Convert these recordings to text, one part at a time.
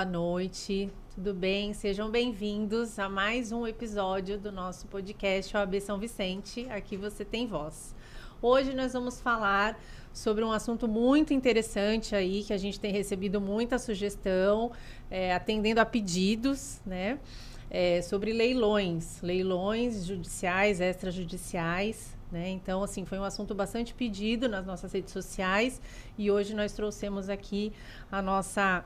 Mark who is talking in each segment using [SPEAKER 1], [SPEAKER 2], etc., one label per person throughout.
[SPEAKER 1] boa noite, tudo bem? Sejam bem-vindos a mais um episódio do nosso podcast OAB São Vicente, aqui você tem voz. Hoje nós vamos falar sobre um assunto muito interessante aí, que a gente tem recebido muita sugestão, atendendo a pedidos, né? Sobre leilões judiciais, extrajudiciais, né? Então, assim, foi um assunto bastante pedido nas nossas redes sociais e hoje nós trouxemos aqui a nossa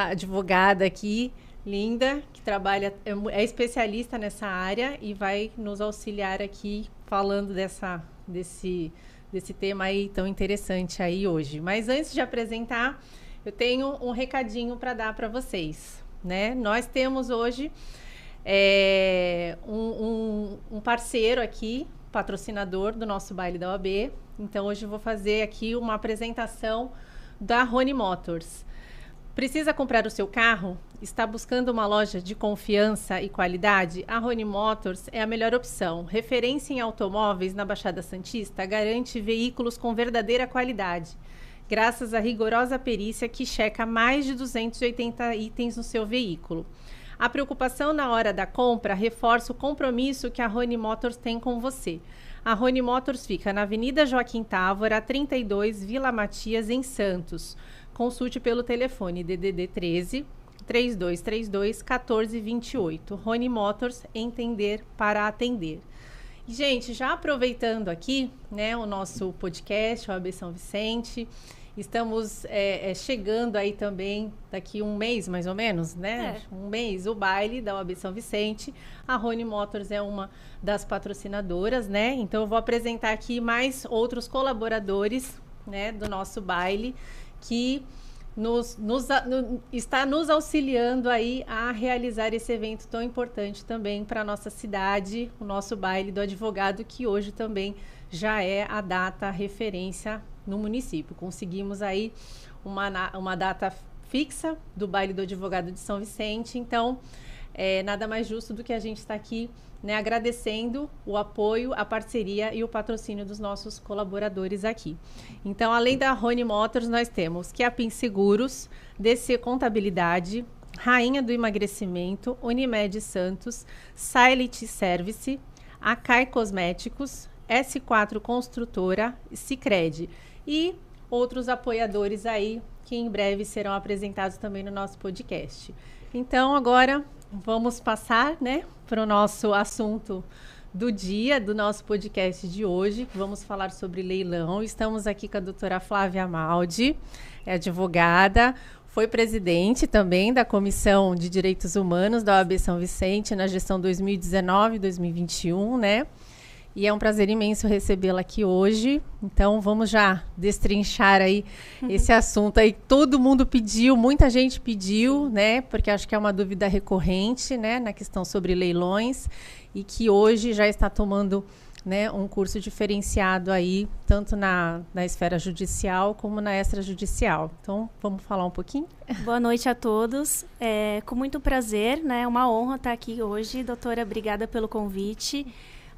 [SPEAKER 1] advogada aqui, Linda, que trabalha, é especialista nessa área e vai nos auxiliar aqui falando desse tema aí tão interessante aí hoje. Mas antes de apresentar, eu tenho um recadinho para dar para vocês, né? Nós temos hoje um parceiro aqui, patrocinador do nosso baile da OAB. Então, hoje eu vou fazer aqui uma apresentação da Rony Motors. Precisa comprar o seu carro? Está buscando uma loja de confiança e qualidade? A Rony Motors é a melhor opção. Referência em automóveis na Baixada Santista, garante veículos com verdadeira qualidade, graças à rigorosa perícia que checa mais de 280 itens no seu veículo. A preocupação na hora da compra reforça o compromisso que a Rony Motors tem com você. A Rony Motors fica na Avenida Joaquim Távora, 32, Vila Matias, em Santos. Consulte pelo telefone DDD 13 3232 1428. Rony Motors, entender para atender. E, gente, já aproveitando aqui, né, o nosso podcast, o OAB São Vicente, estamos chegando aí também, daqui um mês mais ou menos, né? Um mês, o baile da OAB São Vicente. A Rony Motors é uma das patrocinadoras, né? Então eu vou apresentar aqui mais outros colaboradores, né, do nosso baile, que está nos auxiliando aí a realizar esse evento tão importante também para a nossa cidade, o nosso baile do advogado, que hoje também já é a data referência no município. Conseguimos aí uma data fixa do baile do advogado de São Vicente, então nada mais justo do que a gente estar aqui, né, agradecendo o apoio, a parceria e o patrocínio dos nossos colaboradores aqui. Então, além da Rony Motors, nós temos Chiapin Seguros, DC Contabilidade, Rainha do Emagrecimento, Unimed Santos, Silent Service, Acai Cosméticos, S4 Construtora, Sicredi e outros apoiadores aí que em breve serão apresentados também no nosso podcast. Então, agora vamos passar, né, para o nosso assunto do dia, do nosso podcast de hoje. Vamos falar sobre leilão. Estamos aqui com a doutora Flávia Maldi, é advogada, foi presidente também da Comissão de Direitos Humanos da OAB São Vicente na gestão 2019-2021, né? E é um prazer imenso recebê-la aqui hoje. Então, vamos já destrinchar aí esse assunto aí. Todo mundo pediu, muita gente pediu, né? Porque acho que é uma dúvida recorrente, né? Na questão sobre leilões. E que hoje já está tomando, né, um curso diferenciado aí, tanto na esfera judicial como na extrajudicial. Então, vamos falar um pouquinho?
[SPEAKER 2] Boa noite a todos. Com muito prazer, né? É uma honra estar aqui hoje. Doutora, obrigada pelo convite.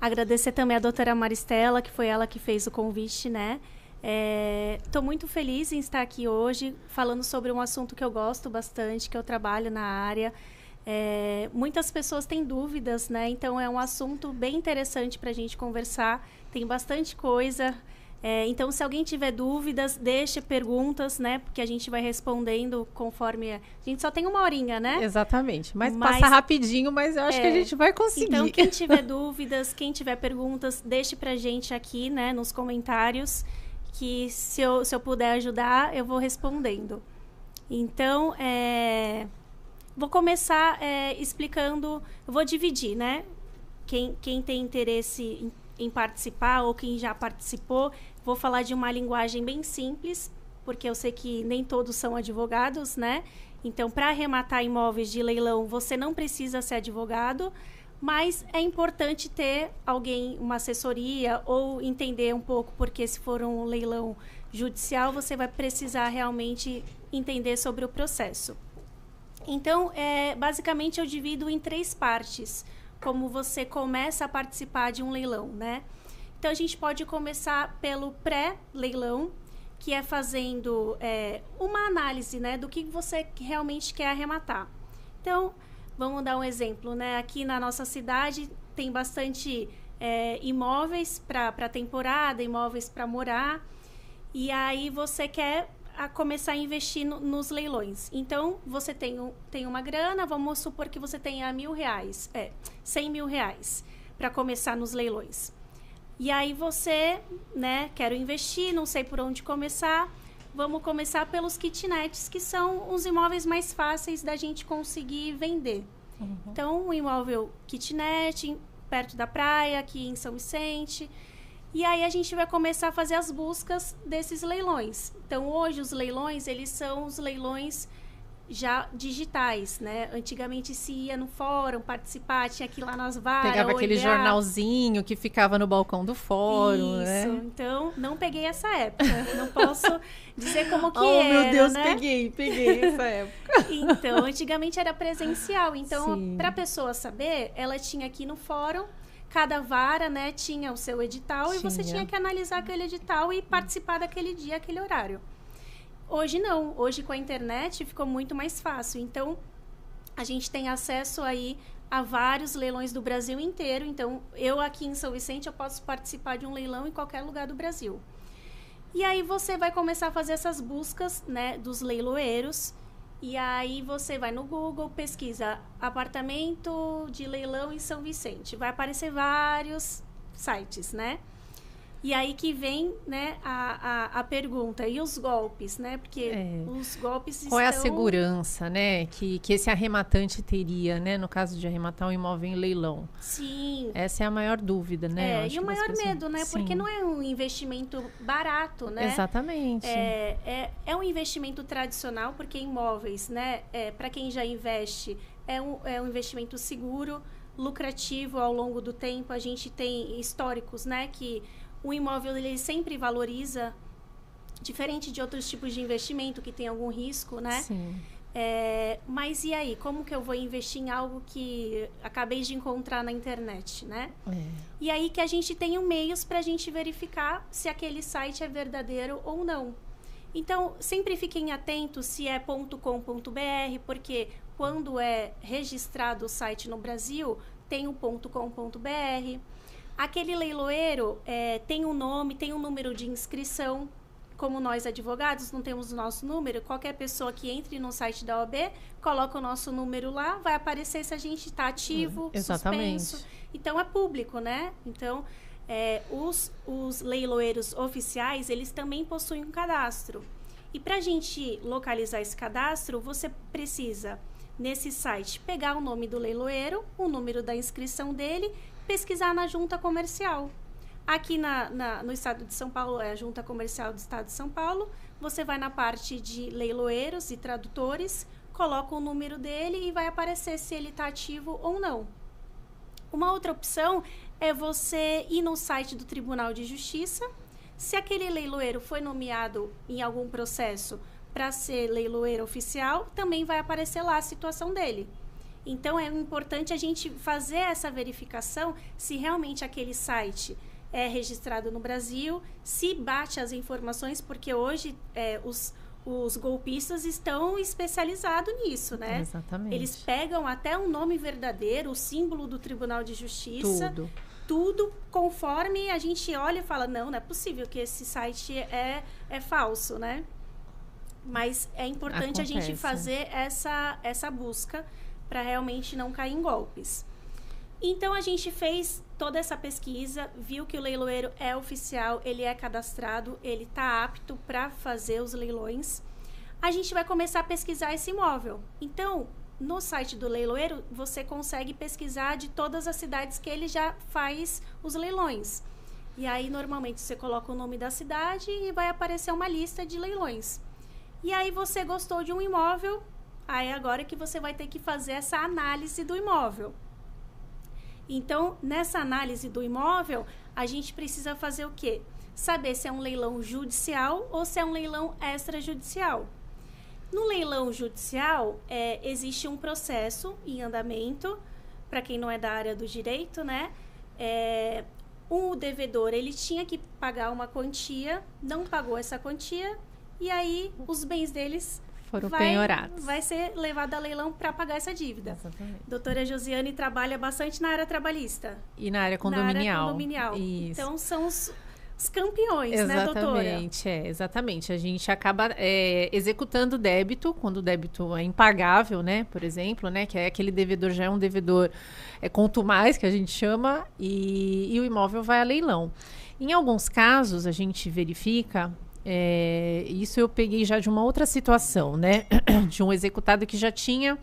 [SPEAKER 2] Agradecer também a doutora Maristela, que foi ela que fez o convite, né? Estou muito feliz em estar aqui hoje, falando sobre um assunto que eu gosto bastante, que eu trabalho na área. Muitas pessoas têm dúvidas, né? Então, é um assunto bem interessante para a gente conversar. Tem bastante coisa. Então, se alguém tiver dúvidas, deixe perguntas, né? Porque a gente vai respondendo conforme... A gente só tem uma horinha, né?
[SPEAKER 1] Exatamente. Mas passa rapidinho, mas eu acho que a gente vai conseguir.
[SPEAKER 2] Então, quem tiver dúvidas, quem tiver perguntas, deixe pra gente aqui, né? Nos comentários, que se eu puder ajudar, eu vou respondendo. Então, vou começar explicando... Eu vou dividir, né? Quem tem interesse em participar ou quem já participou, vou falar de uma linguagem bem simples, porque eu sei que nem todos são advogados, né? Então, para arrematar imóveis de leilão, você não precisa ser advogado, mas é importante ter alguém, uma assessoria, ou entender um pouco, porque se for um leilão judicial, você vai precisar realmente entender sobre o processo. Então, basicamente, eu divido em 3 partes, como você começa a participar de um leilão, né? Então, a gente pode começar pelo pré-leilão, que é fazendo uma análise, né, do que você realmente quer arrematar. Então, vamos dar um exemplo, né? Aqui na nossa cidade tem bastante imóveis para temporada, imóveis para morar, e aí você quer começar a investir nos leilões. Então, você tem uma grana, vamos supor que você tenha R$1.000, 100 mil reais para começar nos leilões. E aí você, né, quero investir, não sei por onde começar, vamos começar pelos kitnets, que são os imóveis mais fáceis da gente conseguir vender. Uhum. Então, um imóvel kitnet, perto da praia, aqui em São Vicente. E aí a gente vai começar a fazer as buscas desses leilões. Então, hoje os leilões, eles são os leilões já digitais, né? Antigamente se ia no fórum participar, tinha que ir lá nas varas,
[SPEAKER 1] pegava aquele jornalzinho que ficava no balcão do fórum,
[SPEAKER 2] isso,
[SPEAKER 1] né?
[SPEAKER 2] Então, não peguei essa época. Não posso dizer como que
[SPEAKER 1] era,
[SPEAKER 2] meu Deus,
[SPEAKER 1] né? peguei essa época.
[SPEAKER 2] Então, antigamente era presencial. Então, para a pessoa saber, ela tinha que ir no fórum, cada vara, né, tinha o seu edital e você tinha que analisar aquele edital e participar daquele dia, aquele horário. Hoje não. Hoje com a internet ficou muito mais fácil. Então, a gente tem acesso aí a vários leilões do Brasil inteiro. Então, eu aqui em São Vicente, eu posso participar de um leilão em qualquer lugar do Brasil. E aí você vai começar a fazer essas buscas, né, dos leiloeiros. E aí você vai no Google, pesquisa apartamento de leilão em São Vicente. Vai aparecer vários sites, né? E aí que vem, né, a pergunta, e os golpes, né? Porque os golpes
[SPEAKER 1] Qual é a segurança, né, que esse arrematante teria, né, no caso de arrematar um imóvel em leilão?
[SPEAKER 2] Sim.
[SPEAKER 1] Essa é a maior dúvida, né?
[SPEAKER 2] E o maior medo, né?
[SPEAKER 1] Sim.
[SPEAKER 2] Porque não é um investimento barato, né?
[SPEAKER 1] Exatamente.
[SPEAKER 2] É um investimento tradicional, porque imóveis, né, para quem já investe, é um investimento seguro, lucrativo ao longo do tempo. A gente tem históricos, né, que o imóvel ele sempre valoriza, diferente de outros tipos de investimento que tem algum risco, né?
[SPEAKER 1] Sim.
[SPEAKER 2] Mas e aí, como que eu vou investir em algo que acabei de encontrar na internet, né? E aí que a gente tem meios para a gente verificar se aquele site é verdadeiro ou não. Então, sempre fiquem atentos se é .com.br, porque quando é registrado o site no Brasil, tem o .com.br. Aquele leiloeiro tem um nome, tem um número de inscrição. Como nós, advogados, não temos o nosso número, qualquer pessoa que entre no site da OAB, coloca o nosso número lá, vai aparecer se a gente está ativo, suspenso. Então, é público, né? Então, os leiloeiros oficiais, eles também possuem um cadastro. E para a gente localizar esse cadastro, você precisa, nesse site, pegar o nome do leiloeiro, o número da inscrição dele, pesquisar na junta comercial. Aqui no estado de São Paulo, é a junta comercial do estado de São Paulo, você vai na parte de leiloeiros e tradutores, coloca o número dele e vai aparecer se ele está ativo ou não. Uma outra opção é você ir no site do Tribunal de Justiça. Se aquele leiloeiro foi nomeado em algum processo para ser leiloeiro oficial, também vai aparecer lá a situação dele. Então, é importante a gente fazer essa verificação se realmente aquele site é registrado no Brasil, se bate as informações, porque hoje os golpistas estão especializados nisso, né?
[SPEAKER 1] Exatamente.
[SPEAKER 2] Eles pegam até um nome verdadeiro, o símbolo do Tribunal de Justiça. Tudo conforme a gente olha e fala, não é possível que esse site é falso, né? Mas é importante a gente fazer essa busca para realmente não cair em golpes. Então, a gente fez toda essa pesquisa, viu que o leiloeiro é oficial, ele é cadastrado, ele está apto para fazer os leilões. A gente vai começar a pesquisar esse imóvel. Então, no site do leiloeiro, você consegue pesquisar de todas as cidades que ele já faz os leilões. E aí, normalmente, você coloca o nome da cidade e vai aparecer uma lista de leilões. E aí, você gostou de um imóvel, aí agora que você vai ter que fazer essa análise do imóvel. Então, nessa análise do imóvel, a gente precisa fazer o quê? Saber se é um leilão judicial ou se é um leilão extrajudicial. No leilão judicial, existe um processo em andamento, para quem não é da área do direito, né? o devedor, ele tinha que pagar uma quantia, não pagou essa quantia, e aí os bens deles
[SPEAKER 1] foram penhorados.
[SPEAKER 2] Vai ser levado a leilão para pagar essa dívida.
[SPEAKER 1] Exatamente.
[SPEAKER 2] Doutora Josiane trabalha bastante na área trabalhista.
[SPEAKER 1] E na área condominial.
[SPEAKER 2] Na área condominial.
[SPEAKER 1] Isso.
[SPEAKER 2] Então, são os campeões, né, doutora?
[SPEAKER 1] Exatamente. A gente acaba executando o débito, quando o débito é impagável, né, por exemplo, né, que é aquele devedor, já é um devedor contumaz, que a gente chama, e o imóvel vai a leilão. Em alguns casos, a gente verifica, isso eu peguei já de uma outra situação, né, de um executado que já tinha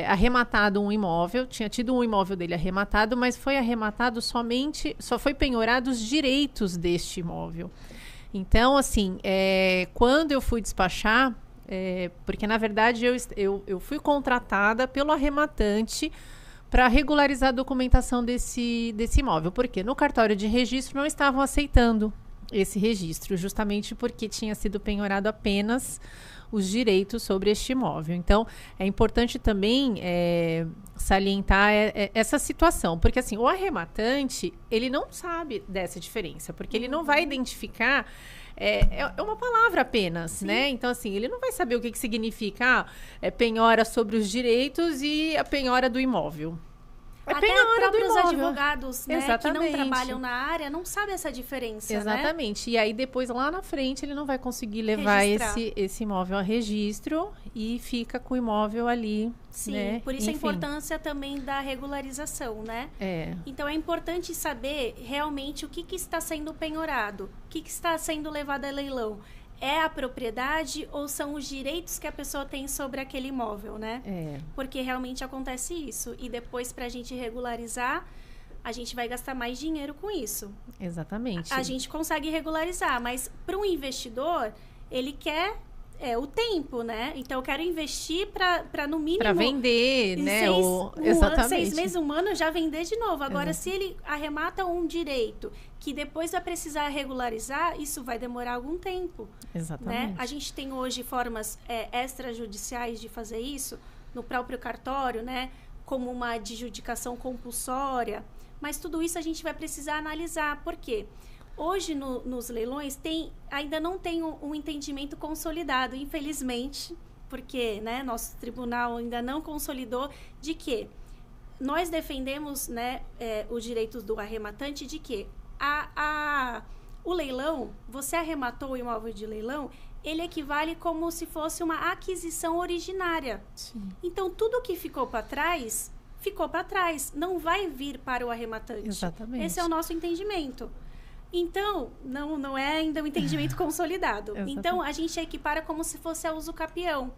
[SPEAKER 1] arrematado um imóvel, tinha tido um imóvel dele arrematado, mas foi arrematado só foi penhorado os direitos deste imóvel. Então, assim, quando eu fui despachar, porque na verdade eu fui contratada pelo arrematante para regularizar a documentação desse imóvel, porque no cartório de registro não estavam aceitando esse registro, justamente porque tinha sido penhorado apenas os direitos sobre este imóvel. Então, é importante também salientar essa situação, porque assim, o arrematante, ele não sabe dessa diferença, porque ele não vai identificar, é uma palavra apenas, sim, né? Então, assim, ele não vai saber o que significa penhora sobre os direitos e a penhora do imóvel.
[SPEAKER 2] Até próprios advogados, né, que não trabalham na área, não sabem essa diferença,
[SPEAKER 1] exatamente. Né? E aí, depois, lá na frente, ele não vai conseguir levar esse imóvel a registro e fica com o imóvel ali.
[SPEAKER 2] Sim,
[SPEAKER 1] né?
[SPEAKER 2] Por isso a importância também da regularização, né? Então, é importante saber realmente o que está sendo penhorado, o que está sendo levado a leilão. É a propriedade ou são os direitos que a pessoa tem sobre aquele imóvel, né? Porque realmente acontece isso. E depois, para a gente regularizar, a gente vai gastar mais dinheiro com isso.
[SPEAKER 1] Exatamente.
[SPEAKER 2] A gente consegue regularizar, mas para um investidor, ele quer o tempo, né? Então, eu quero investir para no mínimo...
[SPEAKER 1] Para vender, né?
[SPEAKER 2] Exatamente. 6 meses, 1 ano, já vender de novo. Agora, se ele arremata um direito que depois vai precisar regularizar, isso vai demorar algum tempo.
[SPEAKER 1] Exatamente.
[SPEAKER 2] Né? A gente tem hoje formas extrajudiciais de fazer isso, no próprio cartório, né? Como uma adjudicação compulsória. Mas tudo isso a gente vai precisar analisar. Por quê? Hoje, nos leilões, ainda não tem um entendimento consolidado, infelizmente, porque, né, nosso tribunal ainda não consolidou de que nós defendemos, né, os direitos do arrematante de que o leilão, você arrematou o imóvel de leilão, ele equivale como se fosse uma aquisição originária.
[SPEAKER 1] Sim.
[SPEAKER 2] Então, tudo que ficou para trás, não vai vir para o arrematante.
[SPEAKER 1] Exatamente.
[SPEAKER 2] Esse é o nosso entendimento. Então, não é ainda um entendimento consolidado. Então, a gente equipara como se fosse a uso capião.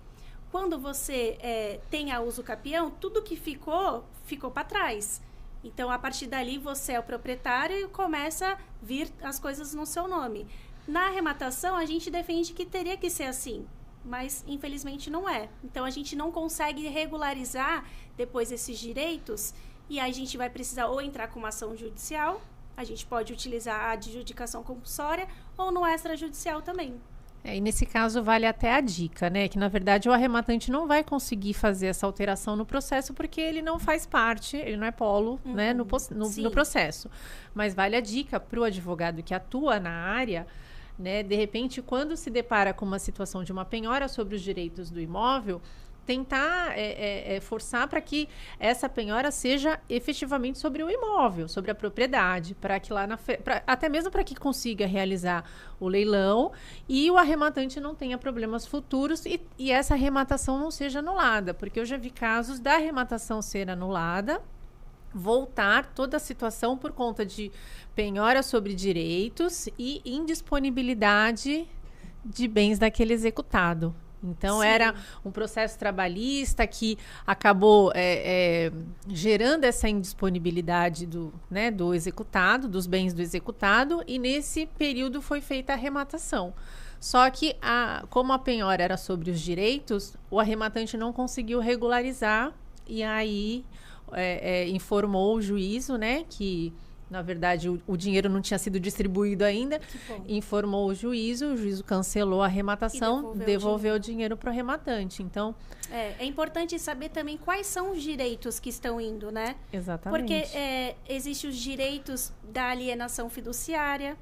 [SPEAKER 2] Quando você tem a uso capião, tudo que ficou para trás. Então, a partir dali, você é o proprietário e começa a vir as coisas no seu nome. Na arrematação, a gente defende que teria que ser assim, mas, infelizmente, não é. Então, a gente não consegue regularizar depois esses direitos e aí a gente vai precisar ou entrar com uma ação judicial, a gente pode utilizar a adjudicação compulsória ou no extrajudicial também.
[SPEAKER 1] E nesse caso vale até a dica, né? Que na verdade o arrematante não vai conseguir fazer essa alteração no processo porque ele não faz parte, ele não é polo, né, no processo. Mas vale a dica para o advogado que atua na área, né? De repente, quando se depara com uma situação de uma penhora sobre os direitos do imóvel, tentar forçar para que essa penhora seja efetivamente sobre o imóvel, sobre a propriedade, para que lá até mesmo para que consiga realizar o leilão e o arrematante não tenha problemas futuros e essa arrematação não seja anulada, porque eu já vi casos da arrematação ser anulada, voltar toda a situação por conta de penhora sobre direitos e indisponibilidade de bens daquele executado. Então, era um processo trabalhista que acabou gerando essa indisponibilidade do executado, dos bens do executado, e nesse período foi feita a arrematação. Só que, como a penhora era sobre os direitos, o arrematante não conseguiu regularizar e aí informou o juízo, né, que Na verdade, o dinheiro não tinha sido distribuído ainda. Informou o juízo cancelou a arrematação, devolveu o dinheiro para o arrematante. Então,
[SPEAKER 2] é importante saber também quais são os direitos que estão indo, né?
[SPEAKER 1] Exatamente.
[SPEAKER 2] Porque existem os direitos da alienação fiduciária,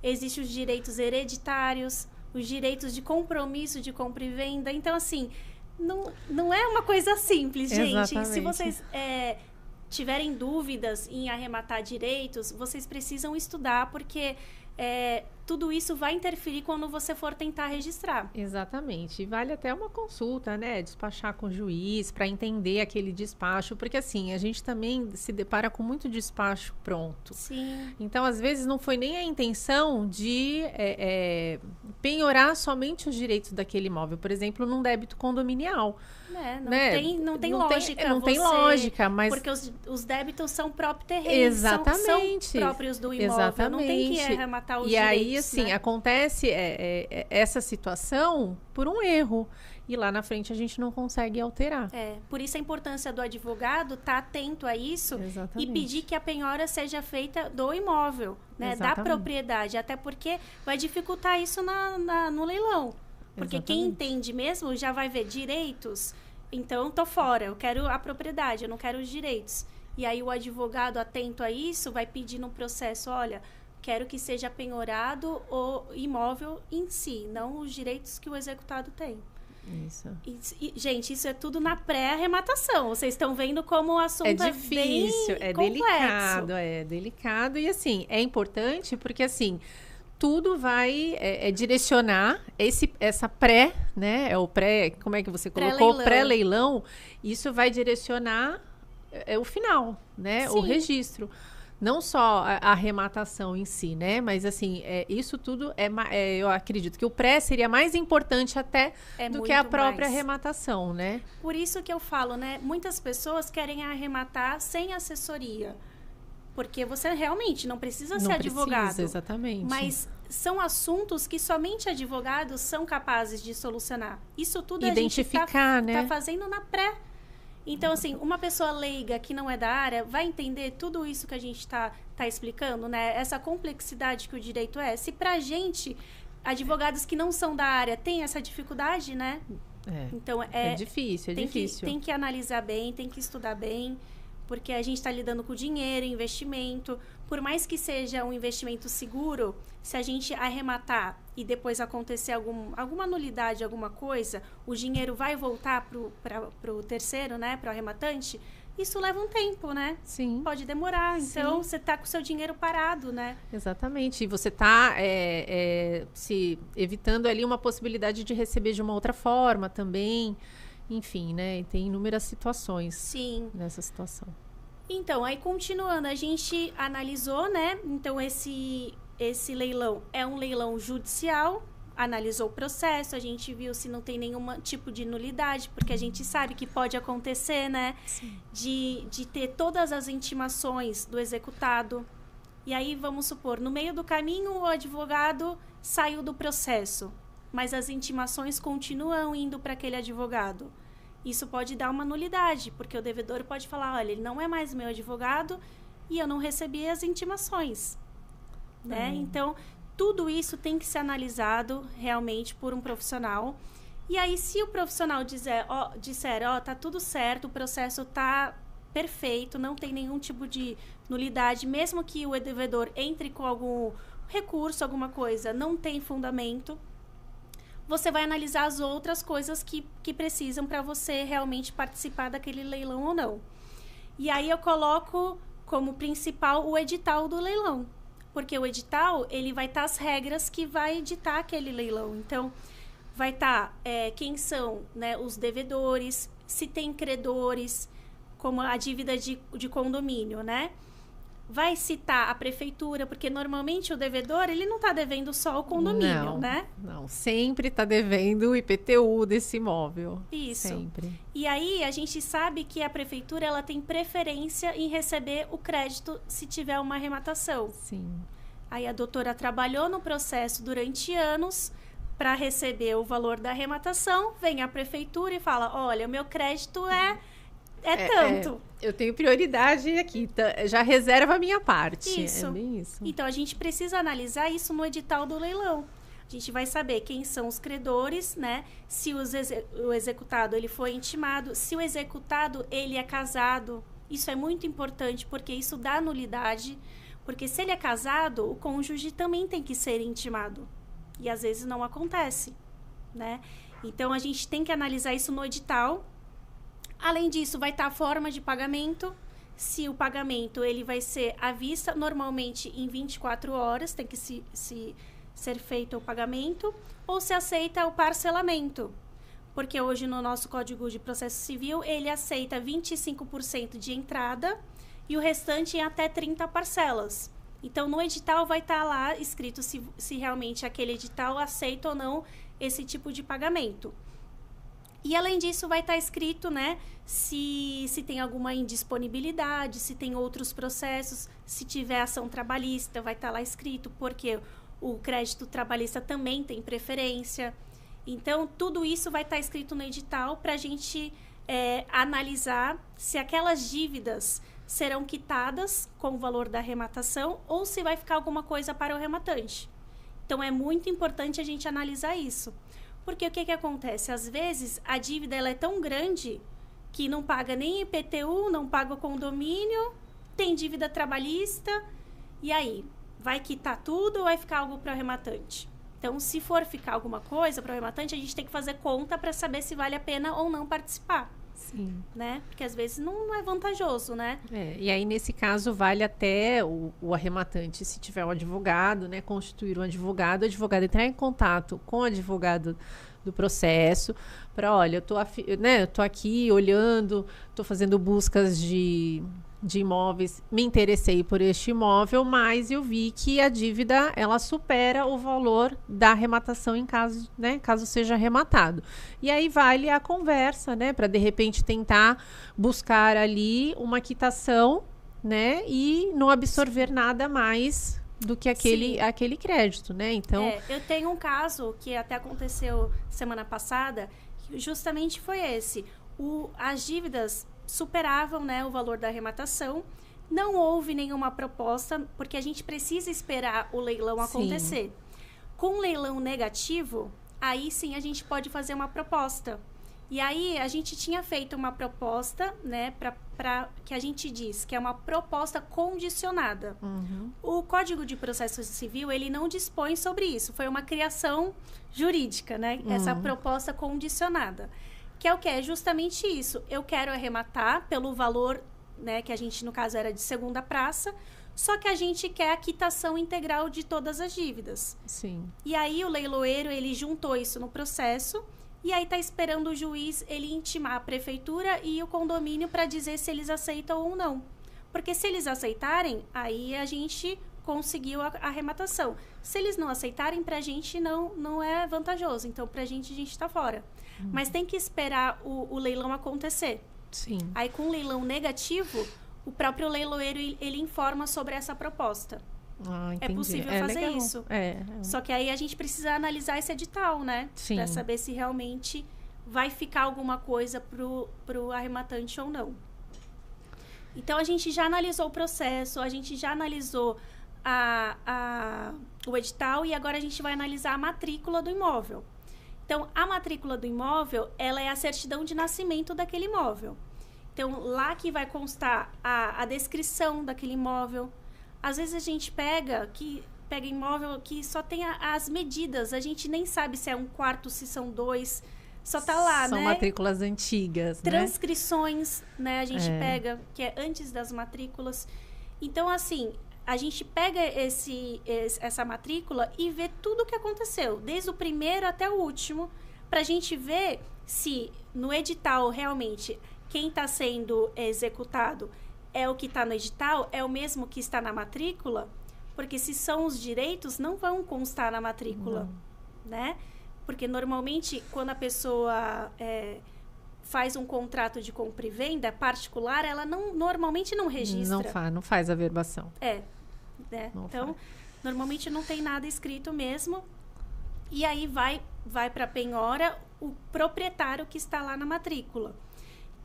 [SPEAKER 2] existem os direitos hereditários, os direitos de compromisso de compra e venda. Então, assim, não é uma coisa simples, gente.
[SPEAKER 1] Exatamente.
[SPEAKER 2] Se vocês tiverem dúvidas em arrematar direitos, vocês precisam estudar, porque tudo isso vai interferir quando você for tentar registrar.
[SPEAKER 1] Exatamente. E vale até uma consulta, né? Despachar com o juiz para entender aquele despacho, porque assim, a gente também se depara com muito despacho pronto.
[SPEAKER 2] Sim.
[SPEAKER 1] Então, às vezes, não foi nem a intenção de penhorar somente os direitos daquele imóvel. Por exemplo, num débito condominial.
[SPEAKER 2] Não tem lógica.
[SPEAKER 1] Não tem lógica, mas...
[SPEAKER 2] Porque os débitos são próprio terreno.
[SPEAKER 1] Exatamente.
[SPEAKER 2] São próprios do imóvel.
[SPEAKER 1] Exatamente.
[SPEAKER 2] Não tem que arrematar os
[SPEAKER 1] direitos.
[SPEAKER 2] E
[SPEAKER 1] aí, assim, né? Acontece essa situação por um erro. E lá na frente a gente não consegue alterar.
[SPEAKER 2] Por isso a importância do advogado estar atento a isso.
[SPEAKER 1] Exatamente.
[SPEAKER 2] E pedir que a penhora seja feita do imóvel, né? Da propriedade. Até porque vai dificultar isso no leilão. Porque quem entende mesmo já vai ver direitos. Então, tô fora, eu quero a propriedade, eu não quero os direitos. E aí o advogado atento a isso vai pedir no processo, olha, quero que seja penhorado o imóvel em si, não os direitos que o executado tem.
[SPEAKER 1] Isso.
[SPEAKER 2] Gente, isso é tudo na pré-arrematação. Vocês estão vendo como o assunto é
[SPEAKER 1] difícil,
[SPEAKER 2] bem
[SPEAKER 1] complexo. É delicado. E assim, é importante porque assim, tudo vai direcionar essa pré, né? É o pré, como é que você colocou? Pré-leilão. Isso vai direcionar o final, né?
[SPEAKER 2] Sim.
[SPEAKER 1] O registro. Não só a arrematação em si, né? Mas, assim, isso tudo eu acredito que o pré seria mais importante até do que a própria arrematação, né?
[SPEAKER 2] Por isso que eu falo, né? Muitas pessoas querem arrematar sem assessoria. Porque você realmente não precisa ser advogado.
[SPEAKER 1] Precisa, exatamente.
[SPEAKER 2] Mas são assuntos que somente advogados são capazes de solucionar. Isso tudo a gente tá fazendo na pré. Então, assim, uma pessoa leiga que não é da área vai entender tudo isso que a gente tá explicando, né? Essa complexidade que o direito é. Se pra gente, advogados que não são da área têm essa dificuldade, né? Então,
[SPEAKER 1] é difícil, difícil.
[SPEAKER 2] Tem que analisar bem, tem que estudar bem, porque a gente está lidando com dinheiro, investimento. Por mais que seja um investimento seguro, se a gente arrematar e depois acontecer alguma nulidade, alguma coisa, o dinheiro vai voltar para o terceiro, né, para o arrematante, isso leva um tempo, né?
[SPEAKER 1] Sim.
[SPEAKER 2] Pode demorar. Então, você está com o seu dinheiro parado, né?
[SPEAKER 1] Exatamente. E você está se evitando ali uma possibilidade de receber de uma outra forma também. Enfim, né? Tem inúmeras situações nessa situação.
[SPEAKER 2] Então, aí continuando, a gente analisou, né? Então, esse leilão é um leilão judicial, analisou o processo, a gente viu se não tem nenhum tipo de nulidade, porque a gente sabe que pode acontecer, né? De ter todas as intimações do executado. E aí, vamos supor, no meio do caminho, o advogado saiu do processo, mas as intimações continuam indo para aquele advogado. Isso pode dar uma nulidade, porque o devedor pode falar, olha, ele não é mais meu advogado e eu não recebi as intimações. Né? Então, tudo isso tem que ser analisado realmente por um profissional. E aí, se o profissional disser, tá tudo certo, o processo tá perfeito, não tem nenhum tipo de nulidade, mesmo que o devedor entre com algum recurso, alguma coisa, não tem fundamento, você vai analisar as outras coisas que precisam para você realmente participar daquele leilão ou não. E aí eu coloco como principal o edital do leilão. Porque o edital, ele vai estar as regras que vai editar aquele leilão. Então, vai estar quem são, né, os devedores, se tem credores, como a dívida de condomínio, né? Vai citar a prefeitura, porque normalmente o devedor, ele não está devendo só o condomínio, né?
[SPEAKER 1] Não, sempre está devendo o IPTU desse imóvel.
[SPEAKER 2] Isso.
[SPEAKER 1] Sempre.
[SPEAKER 2] E aí, a gente sabe que a prefeitura, ela tem preferência em receber o crédito se tiver uma arrematação.
[SPEAKER 1] Sim.
[SPEAKER 2] Aí a doutora trabalhou no processo durante anos para receber o valor da arrematação, vem a prefeitura e fala, olha, o meu crédito é tanto.
[SPEAKER 1] Eu tenho prioridade aqui, já reserva a minha parte.
[SPEAKER 2] Isso.
[SPEAKER 1] É bem isso.
[SPEAKER 2] Então, a gente precisa analisar isso no edital do leilão. A gente vai saber quem são os credores, né? Se o executado ele foi intimado, se o executado ele é casado. Isso é muito importante, porque isso dá nulidade. Porque se ele é casado, o cônjuge também tem que ser intimado. E às vezes não acontece, né? Então, a gente tem que analisar isso no edital. Além disso, vai estar a forma de pagamento. Se o pagamento ele vai ser à vista, normalmente em 24 horas tem que ser feito o pagamento, ou se aceita o parcelamento. Porque hoje no nosso Código de Processo Civil, ele aceita 25% de entrada e o restante em até 30 parcelas. Então, no edital vai estar lá escrito se realmente aquele edital aceita ou não esse tipo de pagamento. E, além disso, vai estar escrito, né, se tem alguma indisponibilidade, se tem outros processos, se tiver ação trabalhista, vai estar lá escrito, porque o crédito trabalhista também tem preferência. Então, tudo isso vai estar escrito no edital para a gente analisar se aquelas dívidas serão quitadas com o valor da arrematação ou se vai ficar alguma coisa para o rematante. Então, é muito importante a gente analisar isso. Porque o que acontece? Às vezes, a dívida ela é tão grande que não paga nem IPTU, não paga o condomínio, tem dívida trabalhista, e aí? Vai quitar tudo ou vai ficar algo para o rematante? Então, se for ficar alguma coisa para o rematante, a gente tem que fazer conta para saber se vale a pena ou não participar.
[SPEAKER 1] Sim.
[SPEAKER 2] Né? Porque às vezes não é vantajoso, né?
[SPEAKER 1] E aí, nesse caso, vale até o arrematante, se tiver um advogado, né? Constituir um advogado, o advogado entrar em contato com o advogado do processo, para, olha, eu tô aqui olhando, tô fazendo buscas de imóveis, me interessei por este imóvel, mas eu vi que a dívida, ela supera o valor da arrematação em caso, né, caso seja arrematado. E aí vale a conversa, né, para de repente tentar buscar ali uma quitação, né, e não absorver nada mais do que aquele crédito, né? Então,
[SPEAKER 2] eu tenho um caso que até aconteceu semana passada, que justamente foi esse. As dívidas superavam, né, o valor da arrematação. Não houve nenhuma proposta, porque a gente precisa esperar o leilão acontecer. Sim. Com leilão negativo, aí sim a gente pode fazer uma proposta. E aí a gente tinha feito uma proposta, né, para que a gente diz que é uma proposta condicionada. Uhum. O Código de Processo Civil, ele não dispõe sobre isso. Foi uma criação jurídica, né? Essa proposta condicionada. Que é o que? É justamente isso. Eu quero arrematar pelo valor, né, que a gente, no caso, era de segunda praça, só que a gente quer a quitação integral de todas as dívidas.
[SPEAKER 1] Sim.
[SPEAKER 2] E aí o leiloeiro, ele juntou isso no processo, e aí está esperando o juiz ele intimar a prefeitura e o condomínio para dizer se eles aceitam ou não. Porque se eles aceitarem, aí a gente conseguiu a arrematação. Se eles não aceitarem, para a gente não é vantajoso. Então, para a gente está fora. Mas tem que esperar o leilão acontecer.
[SPEAKER 1] Sim.
[SPEAKER 2] Aí, com o leilão negativo, o próprio leiloeiro ele informa sobre essa proposta. É possível fazer
[SPEAKER 1] legal.
[SPEAKER 2] isso. Só que aí a gente precisa analisar esse edital, né? Para saber se realmente vai ficar alguma coisa pro arrematante ou não. Então, a gente já analisou o processo, a gente já analisou o edital e agora a gente vai analisar a matrícula do imóvel. Então, a matrícula do imóvel, ela é a certidão de nascimento daquele imóvel. Então, lá que vai constar a descrição daquele imóvel. Às vezes a gente pega imóvel que só tem as medidas, a gente nem sabe se é um quarto, se são dois, só tá lá,
[SPEAKER 1] São matrículas antigas,
[SPEAKER 2] Transcrições, né? A gente pega, que é antes das matrículas. Então, assim, a gente pega essa matrícula e vê tudo o que aconteceu, desde o primeiro até o último, pra gente ver se no edital realmente quem está sendo executado é o que está no edital, é o mesmo que está na matrícula, porque se são os direitos, não vão constar na matrícula, né? Porque normalmente, quando a pessoa faz um contrato de compra e venda particular, ela normalmente não registra.
[SPEAKER 1] Não faz a verbação.
[SPEAKER 2] Né? Então, normalmente não tem nada escrito mesmo. E aí vai para a penhora o proprietário que está lá na matrícula.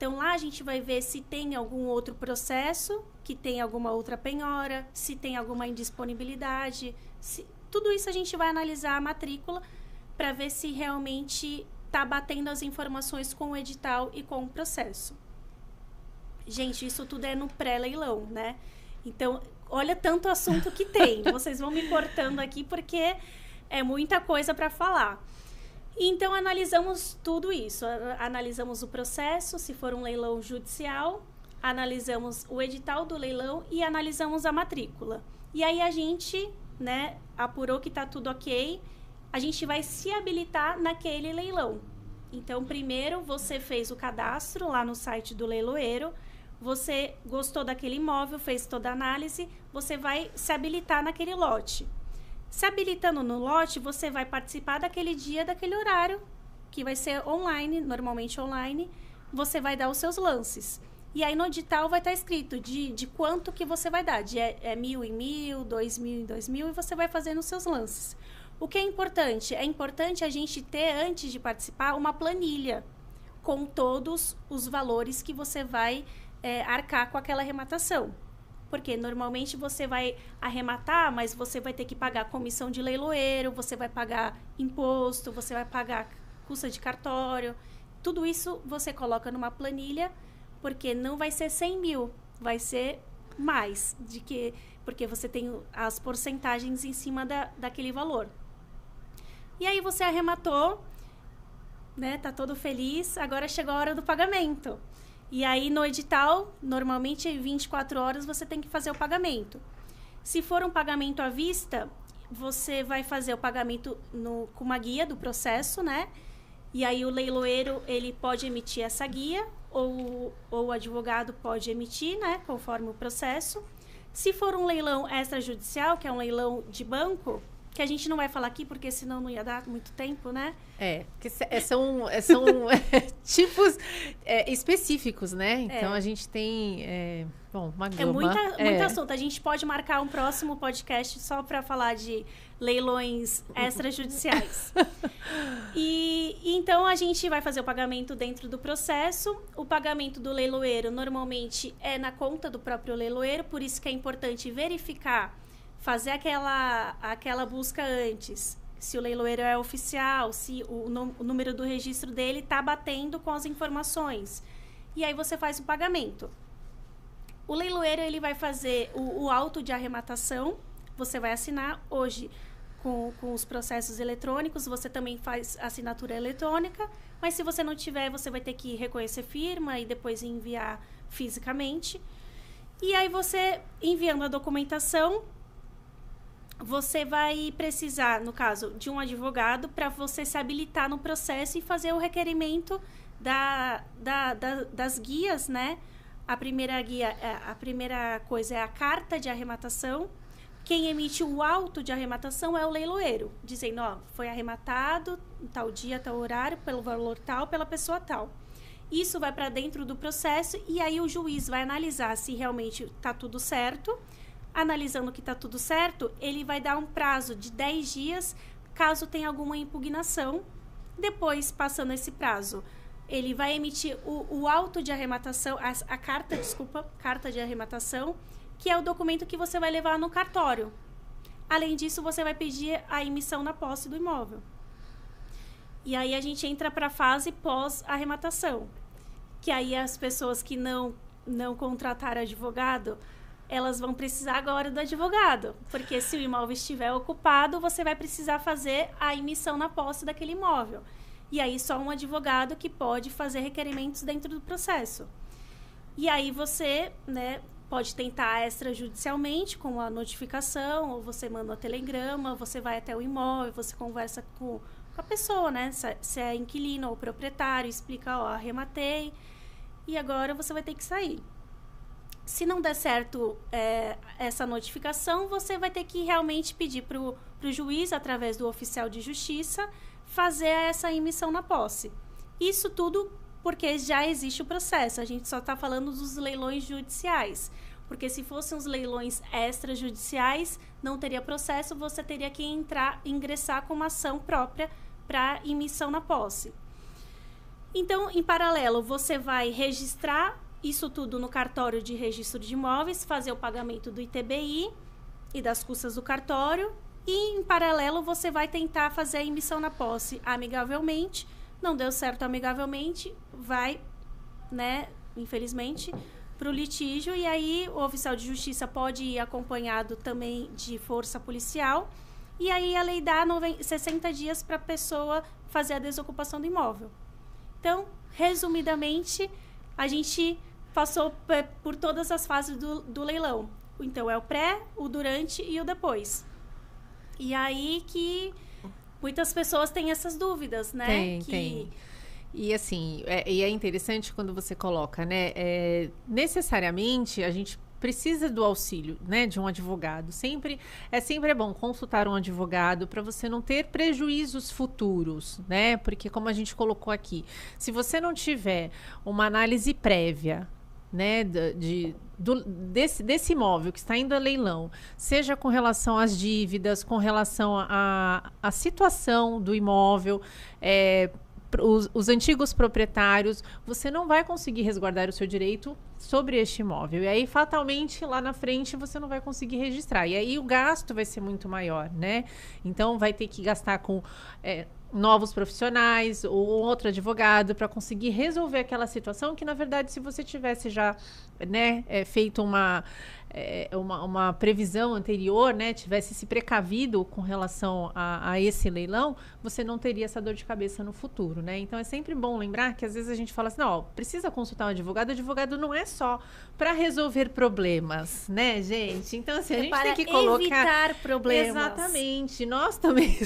[SPEAKER 2] Então, lá a gente vai ver se tem algum outro processo, que tem alguma outra penhora, se tem alguma indisponibilidade. Tudo isso a gente vai analisar a matrícula para ver se realmente está batendo as informações com o edital e com o processo. Gente, isso tudo é no pré-leilão, né? Então, olha tanto assunto que tem. Vocês vão me cortando aqui porque é muita coisa para falar. Então, analisamos tudo isso. Analisamos o processo, se for um leilão judicial, analisamos o edital do leilão e analisamos a matrícula. E aí a gente, né, apurou que está tudo ok, a gente vai se habilitar naquele leilão. Então, primeiro, você fez o cadastro lá no site do leiloeiro, você gostou daquele imóvel, fez toda a análise, você vai se habilitar naquele lote. Se habilitando no lote, você vai participar daquele dia, daquele horário, que vai ser online, normalmente online, você vai dar os seus lances. E aí no edital vai estar escrito de quanto que você vai dar, é 1.000 em 1.000, 2.000 em 2.000, e você vai fazendo os seus lances. O que é importante? É importante a gente ter, antes de participar, uma planilha com todos os valores que você vai arcar com aquela arrematação. Porque normalmente você vai arrematar, mas você vai ter que pagar comissão de leiloeiro, você vai pagar imposto, você vai pagar custa de cartório. Tudo isso você coloca numa planilha, porque não vai ser 100.000, vai ser mais, porque você tem as porcentagens em cima daquele valor. E aí você arrematou, né? Tá todo feliz, agora chegou a hora do pagamento. E aí, no edital, normalmente, em 24 horas, você tem que fazer o pagamento. Se for um pagamento à vista, você vai fazer o pagamento com uma guia do processo, né? E aí, o leiloeiro, ele pode emitir essa guia, ou o advogado pode emitir, né? Conforme o processo. Se for um leilão extrajudicial, que é um leilão de banco, que a gente não vai falar aqui, porque senão não ia dar muito tempo, né?
[SPEAKER 1] Porque são tipos específicos, né? Então, a gente tem, uma gama.
[SPEAKER 2] É muito assunto. A gente pode marcar um próximo podcast só para falar de leilões extrajudiciais. E então, a gente vai fazer o pagamento dentro do processo. O pagamento do leiloeiro, normalmente, é na conta do próprio leiloeiro, por isso que é importante verificar, fazer aquela busca antes, se o leiloeiro é oficial, se o número do registro dele está batendo com as informações. E aí você faz o pagamento. O leiloeiro, ele vai fazer o auto de arrematação, você vai assinar hoje com os processos eletrônicos, você também faz assinatura eletrônica, mas se você não tiver, você vai ter que reconhecer firma e depois enviar fisicamente. E aí você, enviando a documentação, você vai precisar, no caso, de um advogado para você se habilitar no processo e fazer o requerimento das guias, né? A primeira coisa é a carta de arrematação. Quem emite o auto de arrematação é o leiloeiro, dizendo, foi arrematado tal dia, tal horário, pelo valor tal, pela pessoa tal. Isso vai para dentro do processo e aí o juiz vai analisar se realmente está tudo certo. Analisando que está tudo certo, ele vai dar um prazo de 10 dias, caso tenha alguma impugnação. Depois, passando esse prazo, ele vai emitir o auto de arrematação, carta de arrematação, que é o documento que você vai levar no cartório. Além disso, você vai pedir a emissão na posse do imóvel. E aí a gente entra para a fase pós-arrematação, que aí as pessoas que não contrataram advogado, elas vão precisar agora do advogado, porque se o imóvel estiver ocupado, você vai precisar fazer a emissão na posse daquele imóvel. E aí só um advogado que pode fazer requerimentos dentro do processo. E aí você, né, pode tentar extrajudicialmente com a notificação, ou você manda um telegrama, você vai até o imóvel, você conversa com a pessoa, né, se é inquilino ou proprietário, explica, arrematei, e agora você vai ter que sair. Se não der certo essa notificação, você vai ter que realmente pedir para o juiz, através do oficial de justiça, fazer essa emissão na posse. Isso tudo porque já existe o processo. A gente só está falando dos leilões judiciais. Porque se fossem os leilões extrajudiciais, não teria processo, você teria que ingressar com uma ação própria para emissão na posse. Então, em paralelo, você vai registrar isso tudo no cartório de registro de imóveis, fazer o pagamento do ITBI e das custas do cartório. E, em paralelo, você vai tentar fazer a emissão na posse amigavelmente. Não deu certo amigavelmente, vai, né, infelizmente, para o litígio. E aí, o oficial de justiça pode ir acompanhado também de força policial. E aí, a lei dá 60 dias para a pessoa fazer a desocupação do imóvel. Então, resumidamente, a gente passou por todas as fases do leilão. Então, é o pré, o durante e o depois. E aí que muitas pessoas têm essas dúvidas, né?
[SPEAKER 1] Tem. E assim, é interessante quando você coloca, né? Necessariamente, a gente precisa do auxílio, né, de um advogado. Sempre é bom consultar um advogado para você não ter prejuízos futuros, né? Porque como a gente colocou aqui, se você não tiver uma análise prévia, né, desse imóvel que está indo a leilão, seja com relação às dívidas, com relação à situação do imóvel, os antigos proprietários, você não vai conseguir resguardar o seu direito sobre este imóvel. E aí, fatalmente, lá na frente, você não vai conseguir registrar. E aí, o gasto vai ser muito maior, né? Então, vai ter que gastar com novos profissionais ou outro advogado para conseguir resolver aquela situação que, na verdade, se você tivesse já, né, feito uma previsão anterior, né, tivesse se precavido com relação a esse leilão, você não teria essa dor de cabeça no futuro, né? Então, é sempre bom lembrar que, às vezes, a gente fala assim, não, precisa consultar um advogado. O advogado não é só para resolver problemas, né, gente? Então, assim, a gente tem que colocar...
[SPEAKER 2] evitar problemas.
[SPEAKER 1] Exatamente. Nós também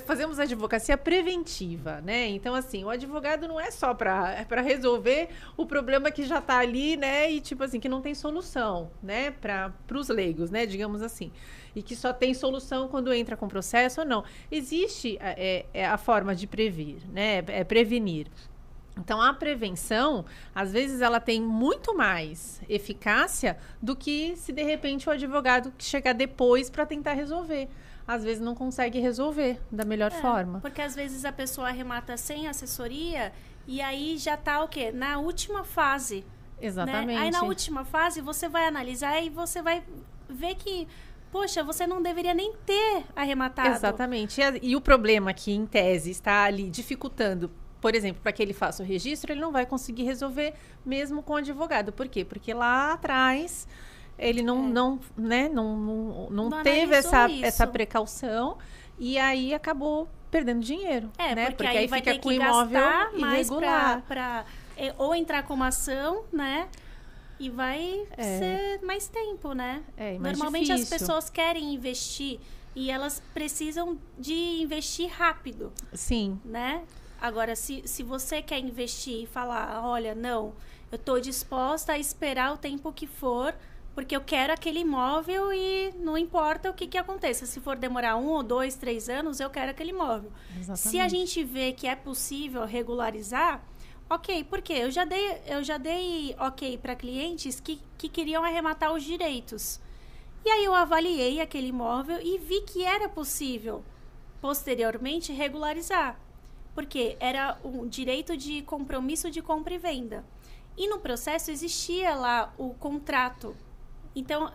[SPEAKER 1] fazemos advocacia preventiva, né? Então, assim, o advogado não é só para resolver o problema que já está ali, né? E, tipo assim, que não tem solução, né? Para os leigos, né? Digamos assim. E que só tem solução quando entra com processo ou não. Existe a forma de prevenir. Então, a prevenção, às vezes, ela tem muito mais eficácia do que se, de repente, o advogado chegar depois para tentar resolver. Às vezes, não consegue resolver da melhor forma.
[SPEAKER 2] Porque, às vezes, a pessoa arremata sem assessoria e aí já está o quê? Na última fase.
[SPEAKER 1] Exatamente.
[SPEAKER 2] Né? Aí, na última fase, você vai analisar e você vai ver que... Poxa, você não deveria nem ter arrematado.
[SPEAKER 1] Exatamente. E o problema que, em tese, está ali dificultando, por exemplo, para que ele faça o registro, ele não vai conseguir resolver mesmo com o advogado. Por quê? Porque lá atrás ele não teve essa precaução e aí acabou perdendo dinheiro.
[SPEAKER 2] Né? Porque aí vai fica ter com que imóvel gastar
[SPEAKER 1] irregular.
[SPEAKER 2] Para ou entrar com uma ação, né? E vai ser mais tempo, né? Normalmente
[SPEAKER 1] difícil.
[SPEAKER 2] As pessoas querem investir e elas precisam de investir rápido.
[SPEAKER 1] Sim.
[SPEAKER 2] Né? Agora, se você quer investir e falar, olha, não, eu estou disposta a esperar o tempo que for, porque eu quero aquele imóvel e não importa o que aconteça. Se for demorar 1 ou 2, 3 anos, eu quero aquele imóvel.
[SPEAKER 1] Exatamente.
[SPEAKER 2] Se a gente vê que é possível regularizar... Ok, porque eu já dei ok para clientes que queriam arrematar os direitos. E aí eu avaliei aquele imóvel e vi que era possível, posteriormente, regularizar. Porque era um direito de compromisso de compra e venda. E no processo existia lá o contrato. Então,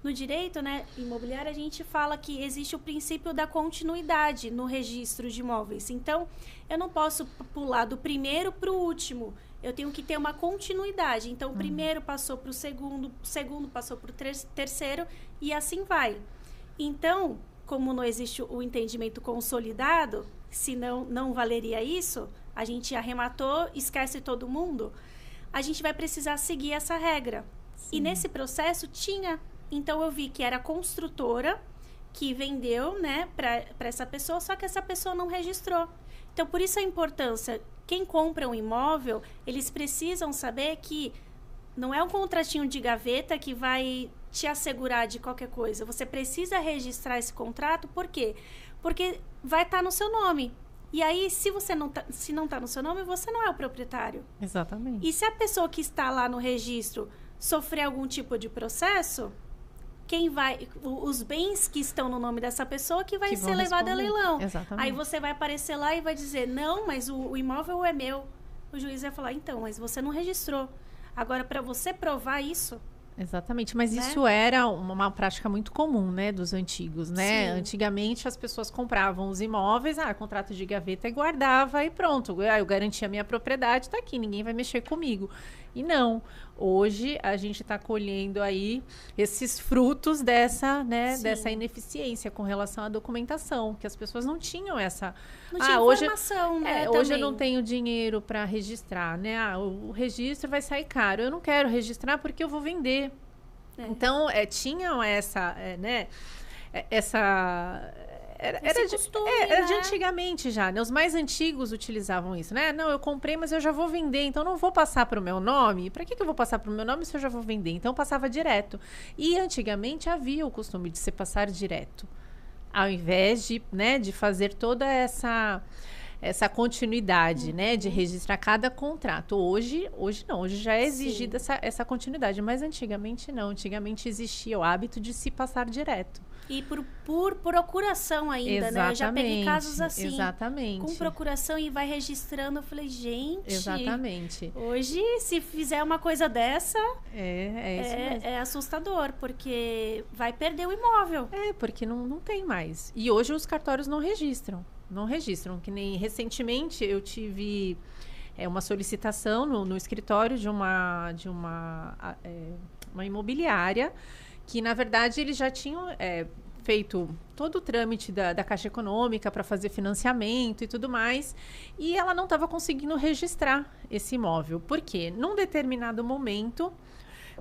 [SPEAKER 2] no direito, né, imobiliário, a gente fala que existe o princípio da continuidade no registro de imóveis. Então, eu não posso pular do primeiro para o último. Eu tenho que ter uma continuidade. Então, o primeiro passou para o segundo passou para o terceiro e assim vai. Então, como não existe o entendimento consolidado, senão não valeria isso, a gente arrematou, esquece todo mundo, a gente vai precisar seguir essa regra. Sim. E nesse processo tinha. Então, eu vi que era a construtora que vendeu, né, para essa pessoa, só que essa pessoa não registrou. Então, por isso a importância. Quem compra um imóvel, eles precisam saber que não é um contratinho de gaveta que vai te assegurar de qualquer coisa. Você precisa registrar esse contrato, por quê? Porque vai estar no seu nome. E aí, se não está no seu nome, você não é o proprietário.
[SPEAKER 1] Exatamente.
[SPEAKER 2] E se a pessoa que está lá no registro sofrer algum tipo de processo, os bens que estão no nome dessa pessoa que vai
[SPEAKER 1] Que
[SPEAKER 2] ser
[SPEAKER 1] vão
[SPEAKER 2] levado a
[SPEAKER 1] responder.
[SPEAKER 2] leilão.
[SPEAKER 1] Exatamente.
[SPEAKER 2] Aí você vai aparecer lá e vai dizer, não, mas o imóvel é meu. O juiz vai falar, então, mas você não registrou. Agora, para você provar isso...
[SPEAKER 1] Exatamente, mas
[SPEAKER 2] Né?
[SPEAKER 1] isso era uma prática muito comum, né, dos antigos, né?
[SPEAKER 2] Sim.
[SPEAKER 1] Antigamente as pessoas compravam os imóveis, contrato de gaveta e guardava e pronto. Eu garanti a minha propriedade, tá aqui, ninguém vai mexer comigo. E não, hoje a gente está colhendo aí esses frutos dessa, né,
[SPEAKER 2] Sim.
[SPEAKER 1] dessa ineficiência com relação à documentação, que as pessoas não tinham essa...
[SPEAKER 2] Não tinha
[SPEAKER 1] hoje,
[SPEAKER 2] informação, né?
[SPEAKER 1] hoje eu
[SPEAKER 2] também.
[SPEAKER 1] não tenho dinheiro para registrar, né? O registro vai sair caro. Eu não quero registrar porque eu vou vender.
[SPEAKER 2] É.
[SPEAKER 1] Então, tinham essa, né? Essa... Era de antigamente já, né? Os mais antigos utilizavam isso, né? Não, eu comprei, mas eu já vou vender, então não vou passar para o meu nome. Para que eu vou passar para o meu nome se eu já vou vender? Então, passava direto. E antigamente havia o costume de se passar direto, ao invés de, né, de fazer toda essa continuidade, né, de registrar cada contrato. Hoje não, hoje já é exigida essa continuidade, mas antigamente não. Antigamente existia o hábito de se passar direto.
[SPEAKER 2] E por procuração ainda,
[SPEAKER 1] Exatamente,
[SPEAKER 2] né? Eu já peguei casos assim.
[SPEAKER 1] Exatamente.
[SPEAKER 2] Com procuração e vai registrando. Eu falei, gente...
[SPEAKER 1] Exatamente.
[SPEAKER 2] Hoje, se fizer uma coisa dessa...
[SPEAKER 1] É isso mesmo.
[SPEAKER 2] É assustador, porque vai perder o imóvel.
[SPEAKER 1] Porque não tem mais. E hoje os cartórios não registram. Não registram. Que nem recentemente eu tive uma solicitação no escritório de uma imobiliária que, na verdade, eles já tinham feito todo o trâmite da Caixa Econômica para fazer financiamento e tudo mais, e ela não estava conseguindo registrar esse imóvel. Por quê? Num determinado momento,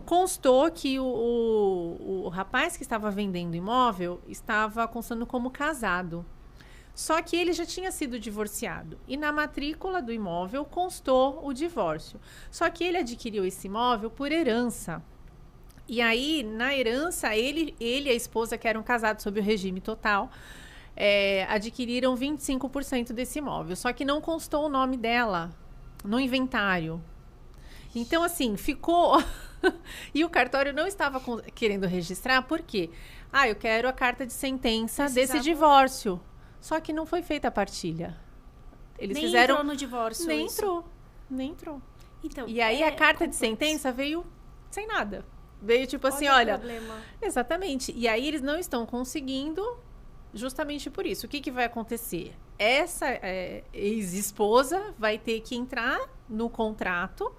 [SPEAKER 1] constou que o rapaz que estava vendendo o imóvel estava constando como casado. Só que ele já tinha sido divorciado. E na matrícula do imóvel constou o divórcio. Só que ele adquiriu esse imóvel por herança. E aí, na herança, ele e a esposa, que eram casados sob o regime total, adquiriram 25% desse imóvel. Só que não constou o nome dela no inventário. Então, assim, ficou... E o cartório não estava querendo registrar, por quê? Eu quero a carta de sentença desse divórcio. Só que não foi feita a partilha. Eles
[SPEAKER 2] Nem
[SPEAKER 1] fizeram...
[SPEAKER 2] entrou no divórcio.
[SPEAKER 1] Nem entrou.
[SPEAKER 2] Então,
[SPEAKER 1] E aí a carta de sentença veio sem nada. Veio tipo assim, olha... Exatamente. E aí eles não estão conseguindo justamente por isso. O que vai acontecer? Essa ex-esposa vai ter que entrar no contrato,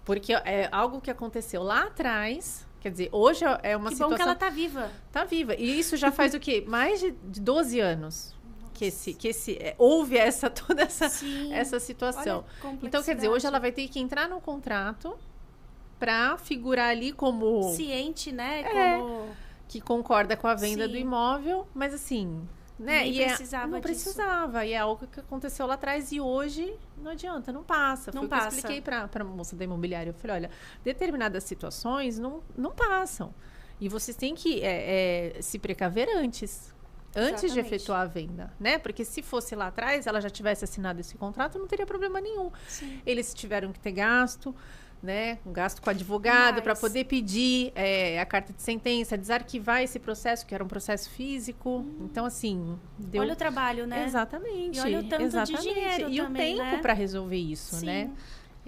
[SPEAKER 1] porque é algo que aconteceu lá atrás. Quer dizer, hoje é uma situação...
[SPEAKER 2] Que bom que ela tá viva.
[SPEAKER 1] Tá viva. E isso já faz o quê? Mais de 12 anos que houve toda essa situação. Então, quer dizer, hoje ela vai ter que entrar no contrato para figurar ali como...
[SPEAKER 2] Ciente, né?
[SPEAKER 1] Que concorda com a venda do imóvel, mas assim... Né?
[SPEAKER 2] Não
[SPEAKER 1] precisava. E é algo que aconteceu lá atrás e hoje não adianta, não passa. Foi o que eu expliquei para a moça da imobiliária. Eu falei, olha, determinadas situações não passam. E vocês têm que se precaver antes de efetuar a venda, né? Porque se fosse lá atrás, ela já tivesse assinado esse contrato, não teria problema nenhum.
[SPEAKER 2] Sim.
[SPEAKER 1] Eles tiveram que ter gasto, né? Um gasto com advogado para poder pedir a carta de sentença, desarquivar esse processo, que era um processo físico. Então, assim...
[SPEAKER 2] Olha o trabalho, né?
[SPEAKER 1] Exatamente.
[SPEAKER 2] E olha o tanto de dinheiro
[SPEAKER 1] e
[SPEAKER 2] também,
[SPEAKER 1] o tempo para resolver isso,
[SPEAKER 2] Sim.
[SPEAKER 1] né?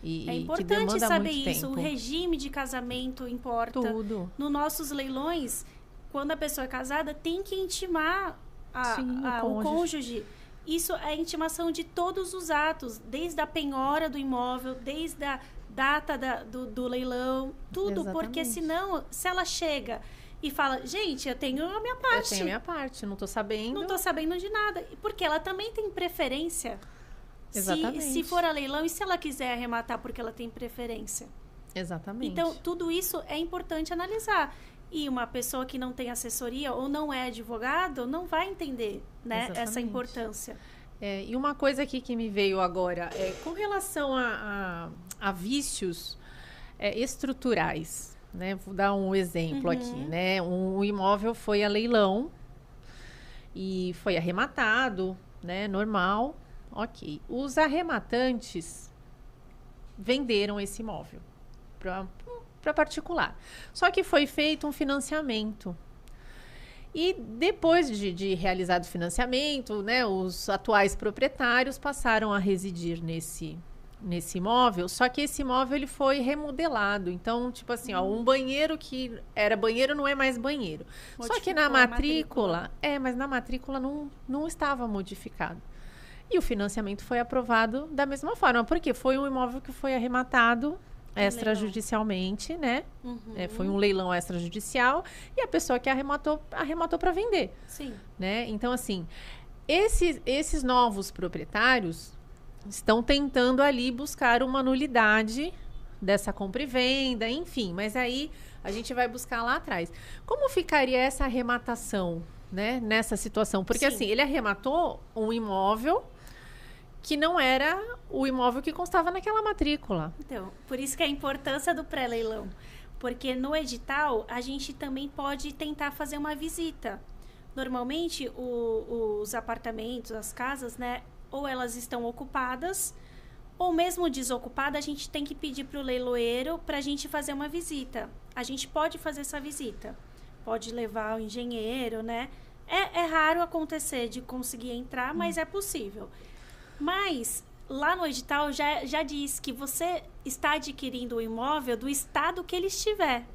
[SPEAKER 2] É importante saber isso. O regime de casamento importa.
[SPEAKER 1] Tudo.
[SPEAKER 2] Nos nossos leilões, quando a pessoa é casada, tem que intimar o cônjuge. Isso é intimação de todos os atos, desde a penhora do imóvel, desde a data do leilão, tudo. Exatamente. Porque senão, se ela chega e fala, gente, eu tenho a minha parte.
[SPEAKER 1] Eu tenho a minha parte, não tô sabendo.
[SPEAKER 2] Não tô sabendo de nada. Porque ela também tem preferência.
[SPEAKER 1] Exatamente.
[SPEAKER 2] Se for a leilão e se ela quiser arrematar porque ela tem preferência.
[SPEAKER 1] Exatamente.
[SPEAKER 2] Então, tudo isso é importante analisar. E uma pessoa que não tem assessoria ou não é advogado não vai entender, né, essa importância.
[SPEAKER 1] E uma coisa aqui que me veio agora, com relação a vícios estruturais, né? Vou dar um exemplo aqui, né? Um imóvel foi a leilão e foi arrematado, né? Normal, ok. Os arrematantes venderam esse imóvel para para particular. Só que foi feito um financiamento. E depois de realizado o financiamento, né, os atuais proprietários passaram a residir nesse imóvel, só que esse imóvel ele foi remodelado. Então, tipo assim, ó, um banheiro que era banheiro não é mais banheiro. Só que na matrícula, mas na matrícula não estava modificado. E o financiamento foi aprovado da mesma forma, porque foi um imóvel que foi arrematado extrajudicialmente, né? Foi um leilão extrajudicial e a pessoa que arrematou para vender.
[SPEAKER 2] Sim.
[SPEAKER 1] Né? Então, assim, esses novos proprietários estão tentando ali buscar uma nulidade dessa compra e venda, enfim. Mas aí a gente vai buscar lá atrás. Como ficaria essa arrematação, né, nessa situação? Porque, assim, ele arrematou um imóvel que não era o imóvel que constava naquela matrícula.
[SPEAKER 2] Então, por isso que a importância do pré-leilão. Porque no edital, a gente também pode tentar fazer uma visita. Normalmente, os apartamentos, as casas, né, ou elas estão ocupadas, ou mesmo desocupada, a gente tem que pedir para o leiloeiro para a gente fazer uma visita. A gente pode fazer essa visita. Pode levar o engenheiro, né? É raro acontecer de conseguir entrar, mas é possível. Mas, lá no edital, já diz que você está adquirindo o imóvel do estado que ele estiver.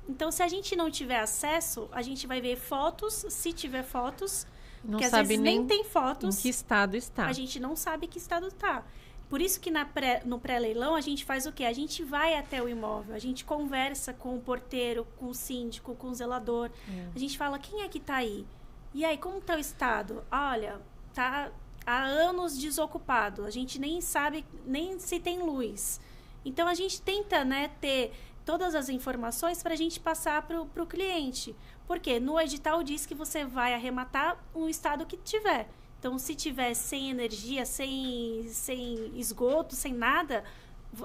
[SPEAKER 2] Então, se a gente não tiver acesso, a gente vai ver fotos, se tiver fotos,
[SPEAKER 1] Não
[SPEAKER 2] porque às
[SPEAKER 1] sabe
[SPEAKER 2] vezes nem tem fotos.
[SPEAKER 1] Em que estado está.
[SPEAKER 2] A gente não sabe que estado está. Por isso que no pré-leilão a gente faz o quê? A gente vai até o imóvel, a gente conversa com o porteiro, com o síndico, com o zelador. A gente fala, quem é que está aí? E aí, como está o estado? Olha, está há anos desocupado. A gente nem sabe nem se tem luz. Então, a gente tenta, né, ter todas as informações para a gente passar para o cliente. Porque no edital diz que você vai arrematar o estado que tiver. Então, se tiver sem energia, sem esgoto, sem nada,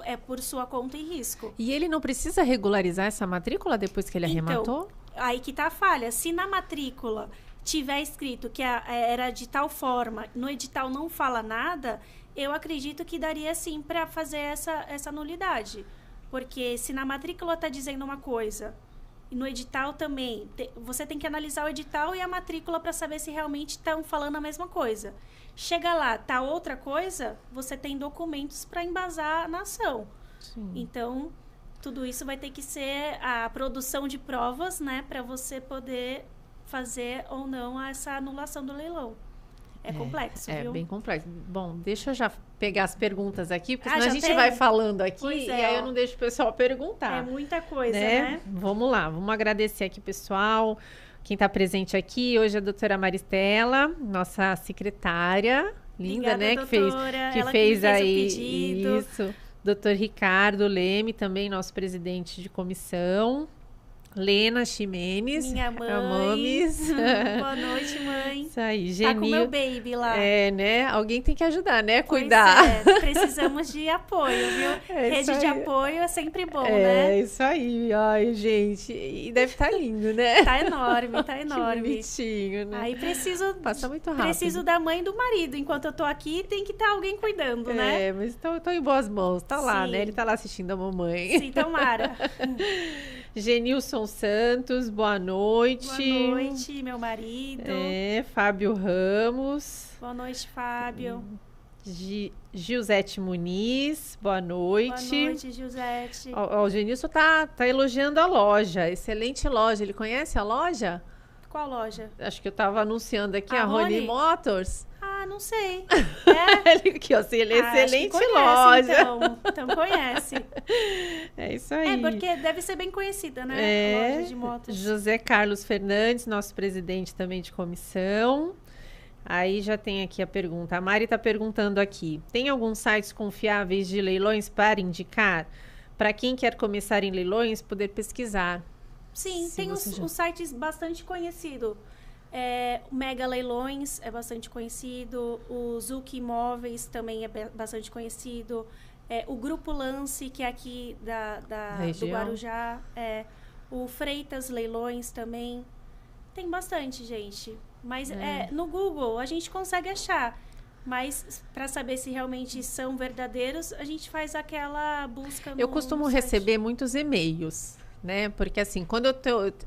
[SPEAKER 2] é por sua conta e risco.
[SPEAKER 1] E ele não precisa regularizar essa matrícula depois que ele arrematou?
[SPEAKER 2] Aí que tá a falha. Se na matrícula tiver escrito que era de tal forma, no edital não fala nada, eu acredito que daria sim para fazer essa nulidade. Porque se na matrícula está dizendo uma coisa e no edital também, você tem que analisar o edital e a matrícula para saber se realmente estão falando a mesma coisa. Chega lá, tá outra coisa, você tem documentos para embasar na ação. Sim. Então, tudo isso vai ter que ser a produção de provas, né, para você poder fazer ou não essa anulação do leilão. É complexo, viu?
[SPEAKER 1] É bem complexo. Bom, deixa eu já pegar as perguntas aqui, porque senão a gente
[SPEAKER 2] tem?
[SPEAKER 1] vai falando aqui
[SPEAKER 2] Pois
[SPEAKER 1] e aí eu não deixo o pessoal perguntar.
[SPEAKER 2] É muita coisa, né?
[SPEAKER 1] Vamos lá, vamos agradecer aqui, pessoal. Quem está presente aqui hoje é a doutora Maristela, nossa secretária, linda,
[SPEAKER 2] Obrigada,
[SPEAKER 1] né?
[SPEAKER 2] Doutora.
[SPEAKER 1] Que fez aí
[SPEAKER 2] o pedido.
[SPEAKER 1] isso. Doutor Ricardo Leme, também nosso presidente de comissão. Lena Ximenes.
[SPEAKER 2] Minha mãe.
[SPEAKER 1] A Mames.
[SPEAKER 2] Boa noite, mãe.
[SPEAKER 1] Isso aí,
[SPEAKER 2] Tá com o meu baby lá.
[SPEAKER 1] Né? Alguém tem que ajudar, né? Cuidar.
[SPEAKER 2] Precisamos de apoio, viu? Rede de apoio é sempre bom,
[SPEAKER 1] É
[SPEAKER 2] né?
[SPEAKER 1] isso aí. Ai, gente. E deve estar lindo, né?
[SPEAKER 2] Tá enorme, tá enorme.
[SPEAKER 1] Que bonitinho, né?
[SPEAKER 2] Aí
[SPEAKER 1] Passa muito rápido.
[SPEAKER 2] Preciso da mãe e do marido. Enquanto eu tô aqui, tem que estar alguém cuidando, né?
[SPEAKER 1] É, mas tô em boas mãos. Tá lá,
[SPEAKER 2] Sim.
[SPEAKER 1] né? Ele tá lá assistindo a mamãe.
[SPEAKER 2] Sim, tomara.
[SPEAKER 1] Genilson Santos, boa noite.
[SPEAKER 2] Boa noite, meu marido.
[SPEAKER 1] Fábio Ramos.
[SPEAKER 2] Boa noite, Fábio.
[SPEAKER 1] Gilzete Muniz, boa noite.
[SPEAKER 2] Boa noite, Gilzete.
[SPEAKER 1] O Genilson tá elogiando a loja, excelente loja. Ele conhece a loja?
[SPEAKER 2] Qual loja?
[SPEAKER 1] Acho que eu tava anunciando aqui a Rony Motors.
[SPEAKER 2] Ah, não sei.
[SPEAKER 1] Ele aqui, ó, assim, ele é excelente
[SPEAKER 2] conhece,
[SPEAKER 1] loja.
[SPEAKER 2] Então conhece.
[SPEAKER 1] É isso aí.
[SPEAKER 2] Porque deve ser bem conhecida, né? Loja de motos.
[SPEAKER 1] José Carlos Fernandes, nosso presidente também de comissão. Aí já tem aqui a pergunta. A Mari está perguntando aqui. Tem alguns sites confiáveis de leilões para indicar? Para quem quer começar em leilões, poder pesquisar.
[SPEAKER 2] Sim, tem os sites bastante conhecidos. O Mega Leilões é bastante conhecido. O Zuc Imóveis também é bastante conhecido. O Grupo Lance, que é aqui do Guarujá. O Freitas Leilões também. Tem bastante, gente. Mas no Google a gente consegue achar. Mas para saber se realmente são verdadeiros, a gente faz aquela busca no
[SPEAKER 1] Eu costumo
[SPEAKER 2] site.
[SPEAKER 1] receber muitos e-mails. né? Porque assim, quando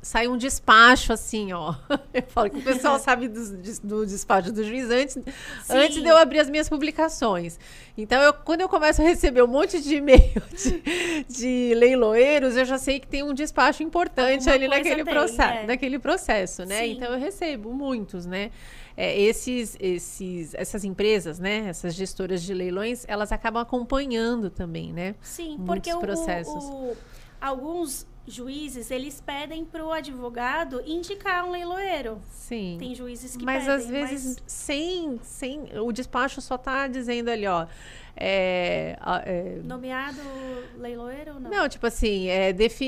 [SPEAKER 1] sai um despacho assim, ó, eu falo que o pessoal sabe do despacho do juiz antes de eu abrir as minhas publicações. Então, quando eu começo a receber um monte de e-mail de leiloeiros, eu já sei que tem um despacho importante ali naquele processo, né?
[SPEAKER 2] Sim.
[SPEAKER 1] Então, eu recebo muitos, né? Essas empresas, né? Essas gestoras de leilões, elas acabam acompanhando também, né?
[SPEAKER 2] Sim,
[SPEAKER 1] muitos
[SPEAKER 2] porque
[SPEAKER 1] processos.
[SPEAKER 2] Alguns juízes, eles pedem para o advogado indicar um leiloeiro.
[SPEAKER 1] Sim.
[SPEAKER 2] Tem juízes que
[SPEAKER 1] mas
[SPEAKER 2] pedem.
[SPEAKER 1] Às vezes, sem o despacho só está dizendo ali, ó...
[SPEAKER 2] Nomeado leiloeiro ou não?
[SPEAKER 1] Não, tipo assim,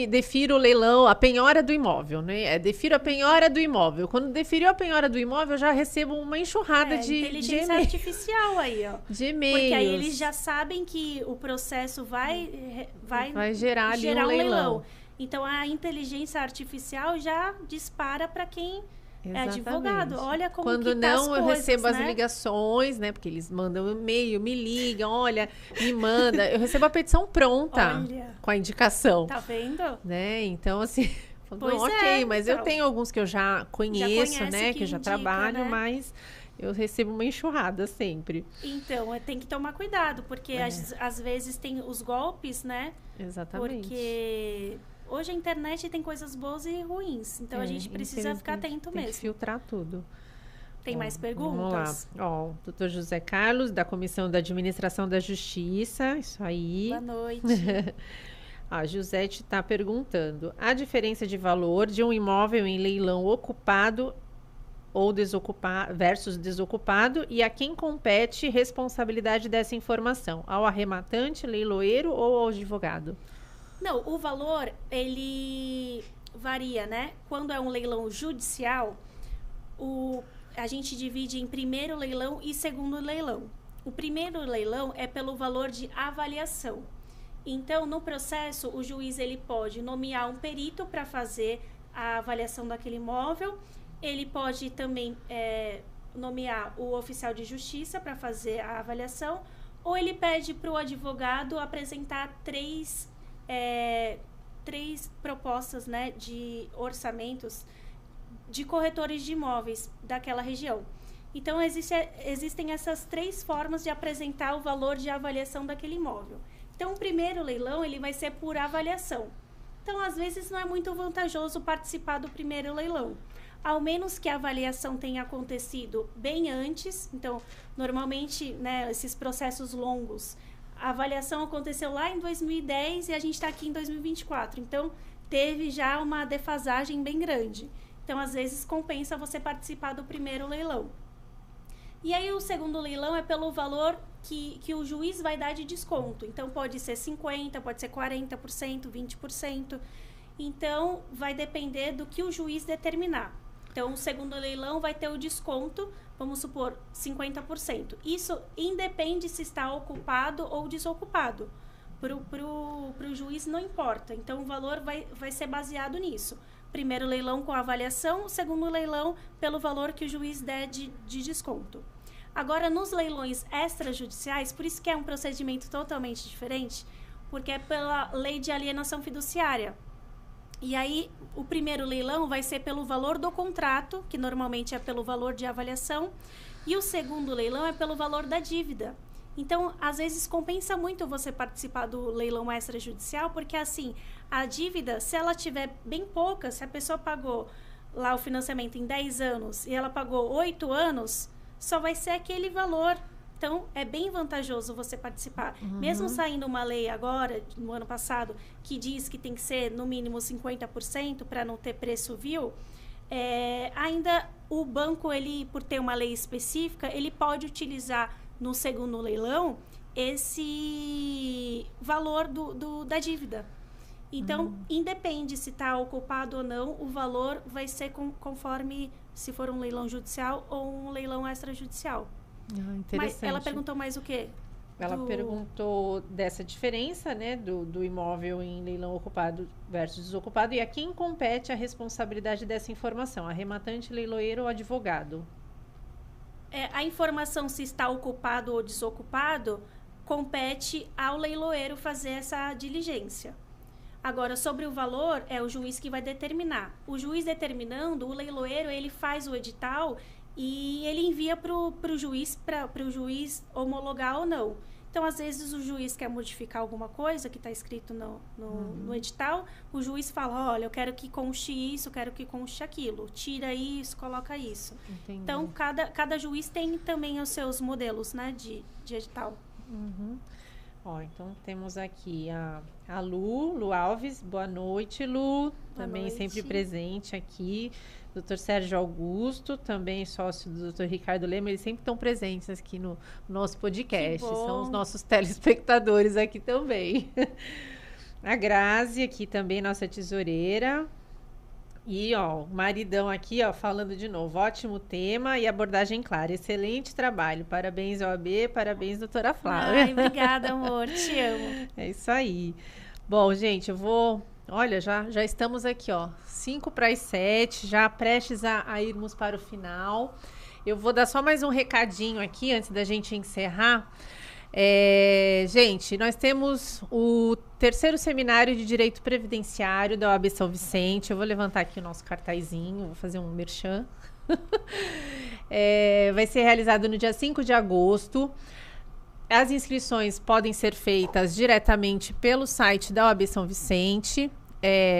[SPEAKER 1] defiro o leilão, a penhora do imóvel, né? Defiro a penhora do imóvel. Quando deferiu a penhora do imóvel, eu já recebo uma enxurrada de
[SPEAKER 2] inteligência artificial aí, ó.
[SPEAKER 1] De e-mails.
[SPEAKER 2] Porque aí eles já sabem que o processo vai
[SPEAKER 1] gerar ali um leilão.
[SPEAKER 2] Então, a inteligência artificial já dispara para quem é advogado. Olha como
[SPEAKER 1] Quando
[SPEAKER 2] que tá as
[SPEAKER 1] eu
[SPEAKER 2] coisas,
[SPEAKER 1] recebo as
[SPEAKER 2] né?
[SPEAKER 1] ligações, né? Porque eles mandam e-mail, me ligam, olha, me manda. Eu recebo a petição pronta com a indicação.
[SPEAKER 2] Tá vendo?
[SPEAKER 1] Né? Então, assim... mas
[SPEAKER 2] então,
[SPEAKER 1] eu tenho alguns que eu já conheço, né? Que eu já trabalho, né? Mas... eu recebo uma enxurrada sempre.
[SPEAKER 2] Então, tem que tomar cuidado, porque às vezes tem os golpes, né?
[SPEAKER 1] Exatamente.
[SPEAKER 2] Porque hoje a internet tem coisas boas e ruins. Então, a gente precisa ficar atento mesmo.
[SPEAKER 1] Tem que filtrar tudo.
[SPEAKER 2] Tem mais perguntas?
[SPEAKER 1] Vamos lá. Ó, doutor José Carlos, da Comissão da Administração da Justiça. Isso aí.
[SPEAKER 2] Boa noite.
[SPEAKER 1] A Josete está perguntando. A diferença de valor de um imóvel em leilão ocupado ou versus desocupado, e a quem compete responsabilidade dessa informação? Ao arrematante, leiloeiro ou ao advogado?
[SPEAKER 2] Não, o valor, ele varia, né? Quando é um leilão judicial, a gente divide em primeiro leilão e segundo leilão. O primeiro leilão é pelo valor de avaliação. Então, no processo, o juiz ele pode nomear um perito para fazer a avaliação daquele imóvel. Ele pode também nomear o oficial de justiça para fazer a avaliação, ou ele pede para o advogado apresentar três propostas, né, de orçamentos de corretores de imóveis daquela região. Então, existem essas três formas de apresentar o valor de avaliação daquele imóvel. Então, o primeiro leilão ele vai ser por avaliação. Então, às vezes, não é muito vantajoso participar do primeiro leilão, ao menos que a avaliação tenha acontecido bem antes. Então, normalmente, né, esses processos longos, a avaliação aconteceu lá em 2010 e a gente está aqui em 2024. Então, teve já uma defasagem bem grande. Então, às vezes, compensa você participar do primeiro leilão. E aí, o segundo leilão é pelo valor que o juiz vai dar de desconto. Então, pode ser 50%, pode ser 40%, 20%. Então, vai depender do que o juiz determinar. Então, o segundo leilão vai ter o desconto, vamos supor, 50%. Isso independe se está ocupado ou desocupado. Pro juiz não importa. Então, o valor vai ser baseado nisso. Primeiro leilão com avaliação, o segundo leilão pelo valor que o juiz der de desconto. Agora, nos leilões extrajudiciais, por isso que é um procedimento totalmente diferente, porque é pela lei de alienação fiduciária. E aí, o primeiro leilão vai ser pelo valor do contrato, que normalmente é pelo valor de avaliação, e o segundo leilão é pelo valor da dívida. Então, às vezes, compensa muito você participar do leilão extrajudicial, porque, assim, a dívida, se ela tiver bem pouca, se a pessoa pagou lá o financiamento em 10 anos e ela pagou 8 anos, só vai ser aquele valor. Então, é bem vantajoso você participar. Uhum. Mesmo saindo uma lei agora, no ano passado, que diz que tem que ser, no mínimo, 50% para não ter preço vil, ainda o banco, ele, por ter uma lei específica, ele pode utilizar no segundo leilão esse valor da dívida. Então, independe se está ocupado ou não, o valor vai ser conforme se for um leilão judicial ou um leilão extrajudicial. Mas ela perguntou mais o quê?
[SPEAKER 1] Ela perguntou dessa diferença, né, do imóvel em leilão ocupado versus desocupado, e a quem compete a responsabilidade dessa informação, arrematante, leiloeiro ou advogado?
[SPEAKER 2] A informação se está ocupado ou desocupado compete ao leiloeiro fazer essa diligência. Agora, sobre o valor, é o juiz que vai determinar. O juiz determinando, o leiloeiro, ele faz o edital e ele envia para o juiz homologar ou não. Então, às vezes, o juiz quer modificar alguma coisa que está escrito no edital, o juiz fala, olha, eu quero que conste isso, eu quero que conste aquilo. Tira isso, coloca isso.
[SPEAKER 1] Entendi.
[SPEAKER 2] Então, cada juiz tem também os seus modelos, né, de edital.
[SPEAKER 1] Ó, então temos aqui a Lu Alves. Boa noite, Lu. Também
[SPEAKER 2] noite.
[SPEAKER 1] sempre presente aqui. Dr. Sérgio Augusto, também sócio do Dr. Ricardo Lema, eles sempre estão presentes aqui no nosso podcast. São os nossos telespectadores aqui também. A Grazi aqui também, nossa tesoureira. E, ó, o maridão aqui, ó, falando de novo. Ótimo tema e abordagem clara. Excelente trabalho. Parabéns, OAB. Parabéns, doutora Flávia.
[SPEAKER 2] Ai, obrigada, amor. Te amo.
[SPEAKER 1] É isso aí. Bom, gente, eu vou... Olha, já estamos aqui, ó, 5:07, já prestes a irmos para o final. Eu vou dar só mais um recadinho aqui, antes da gente encerrar. Gente, nós temos o 3º Seminário de Direito Previdenciário da OAB São Vicente. Eu vou levantar aqui o nosso cartazinho, vou fazer um merchan. Vai ser realizado no dia 5 de agosto. As inscrições podem ser feitas diretamente pelo site da OAB São Vicente.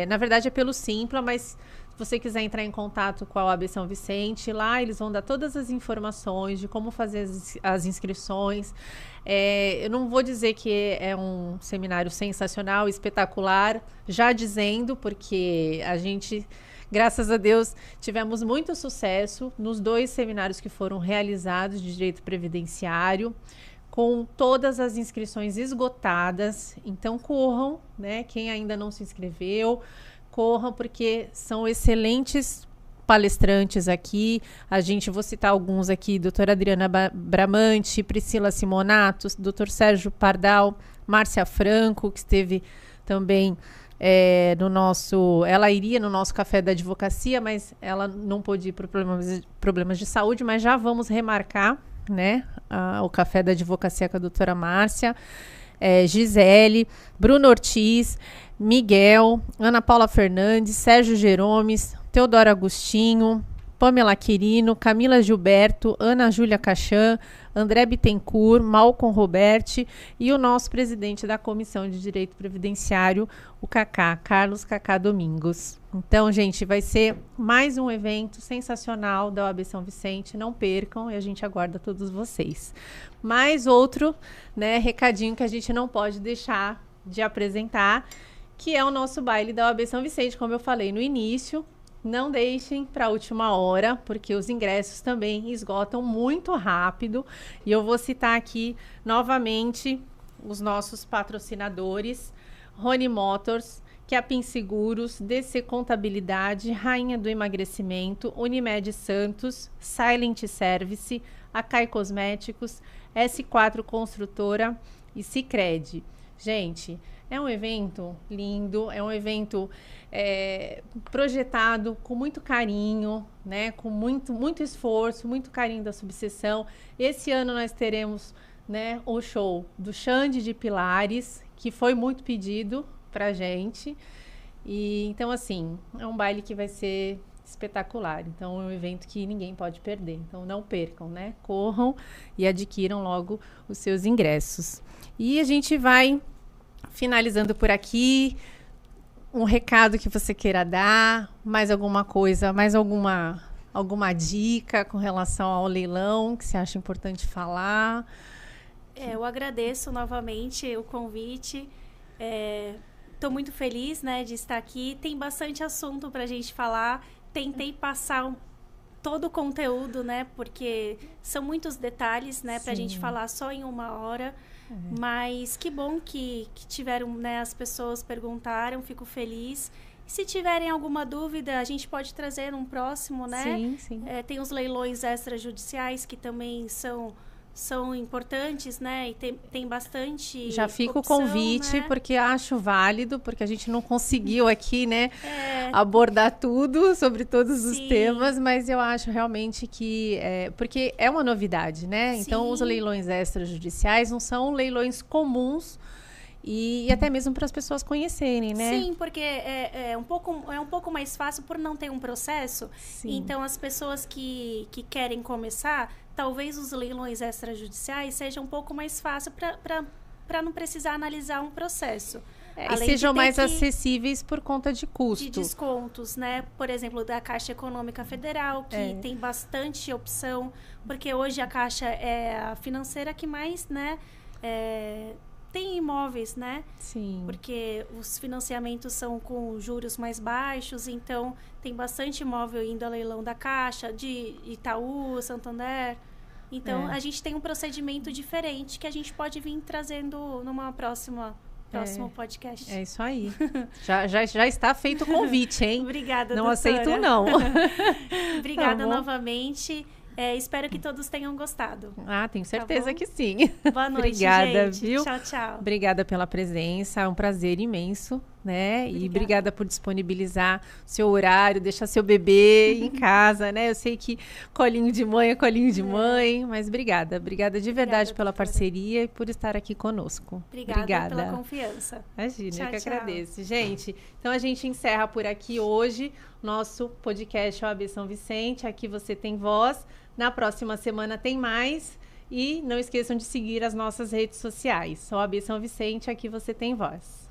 [SPEAKER 1] Na verdade, é pelo Simpla, mas se você quiser entrar em contato com a OAB São Vicente, lá eles vão dar todas as informações de como fazer as inscrições. Eu não vou dizer que é um seminário sensacional, espetacular, já dizendo, porque a gente... Graças a Deus, tivemos muito sucesso nos 2 seminários que foram realizados de direito previdenciário, com todas as inscrições esgotadas. Então, corram, né? Quem ainda não se inscreveu, corram, porque são excelentes palestrantes aqui. Vou citar alguns aqui, doutora Adriana Bramante, Priscila Simonato, doutor Sérgio Pardal, Márcia Franco, que esteve também ela iria no nosso café da advocacia, mas ela não pôde ir por problemas de saúde, mas já vamos remarcar, né, o café da advocacia com a doutora Márcia, Gisele, Bruno Ortiz, Miguel, Ana Paula Fernandes, Sérgio Jeromes, Teodoro Agostinho, Pamela Quirino, Camila Gilberto, Ana Júlia Cachan, André Bittencourt, Malcolm Roberti e o nosso presidente da Comissão de Direito Previdenciário, o Cacá, Carlos Cacá Domingos. Então, gente, vai ser mais um evento sensacional da OAB São Vicente. Não percam e a gente aguarda todos vocês. Mais outro, né, recadinho que a gente não pode deixar de apresentar, que é o nosso baile da OAB São Vicente, como eu falei no início. Não deixem para a última hora, porque os ingressos também esgotam muito rápido. E eu vou citar aqui novamente os nossos patrocinadores: Rony Motors, Chiapin Seguros, DC Contabilidade, Rainha do Emagrecimento, Unimed Santos, Silent Service, Acai Cosméticos, S4 Construtora e Sicredi. Gente, é um evento lindo, é um evento projetado com muito carinho, né? Com muito esforço, muito carinho da subseção. Esse ano nós teremos, né, o show do Xande de Pilares, que foi muito pedido pra gente. E então, assim, é um baile que vai ser espetacular. Então, é um evento que ninguém pode perder. Então, não percam, né? Corram e adquiram logo os seus ingressos. E a gente vai finalizando por aqui. Um recado que você queira dar, mais alguma coisa, mais alguma dica com relação ao leilão que você acha importante falar?
[SPEAKER 2] Eu agradeço novamente o convite. Estou muito feliz, né, de estar aqui. Tem bastante assunto para a gente falar. Tentei passar todo o conteúdo, né, porque são muitos detalhes, né, para a gente falar só em 1 hora. Mas que bom que tiveram, né, as pessoas perguntaram, fico feliz. E se tiverem alguma dúvida, a gente pode trazer num próximo, né?
[SPEAKER 1] Sim.
[SPEAKER 2] Tem os leilões extrajudiciais que também são importantes, né? E tem bastante
[SPEAKER 1] Já fica
[SPEAKER 2] opção,
[SPEAKER 1] o convite,
[SPEAKER 2] né?
[SPEAKER 1] porque acho válido, porque a gente não conseguiu aqui, né, abordar tudo sobre todos os temas, mas eu acho realmente que porque é uma novidade, né? Então, os leilões extrajudiciais não são leilões comuns e até mesmo para as pessoas conhecerem, né?
[SPEAKER 2] Sim, porque é um pouco mais fácil por não ter um processo.
[SPEAKER 1] Sim.
[SPEAKER 2] Então, as pessoas que querem começar, talvez os leilões extrajudiciais sejam um pouco mais fácil para não precisar analisar um processo.
[SPEAKER 1] E sejam mais acessíveis por conta de custo.
[SPEAKER 2] De descontos, né? Por exemplo, da Caixa Econômica Federal, que tem bastante opção, porque hoje a Caixa é a financeira que mais, né, tem imóveis, né?
[SPEAKER 1] Sim.
[SPEAKER 2] Porque os financiamentos são com juros mais baixos, então tem bastante imóvel indo a leilão da Caixa, de Itaú, Santander. Então, a gente tem um procedimento diferente que a gente pode vir trazendo numa próximo podcast.
[SPEAKER 1] É isso aí. já está feito o convite, hein?
[SPEAKER 2] Obrigada,
[SPEAKER 1] não
[SPEAKER 2] doutora.
[SPEAKER 1] aceito, não.
[SPEAKER 2] Obrigada novamente. Espero que todos tenham gostado.
[SPEAKER 1] Tenho certeza que sim.
[SPEAKER 2] Boa noite,
[SPEAKER 1] obrigada,
[SPEAKER 2] gente.
[SPEAKER 1] Viu?
[SPEAKER 2] Tchau, tchau.
[SPEAKER 1] Obrigada pela presença, é um prazer imenso, né?
[SPEAKER 2] Obrigada.
[SPEAKER 1] E obrigada por disponibilizar seu horário, deixar seu bebê em casa, né? Eu sei que colinho de mãe é colinho de mãe, mas obrigada de verdade pela parceria e por estar aqui conosco.
[SPEAKER 2] Obrigada pela confiança.
[SPEAKER 1] Imagina,
[SPEAKER 2] tchau,
[SPEAKER 1] eu que
[SPEAKER 2] tchau.
[SPEAKER 1] agradeço. Gente, então a gente encerra por aqui hoje nosso podcast OAB São Vicente. Aqui você tem voz. Na próxima semana tem mais. E não esqueçam de seguir as nossas redes sociais. OAB São Vicente, aqui você tem voz.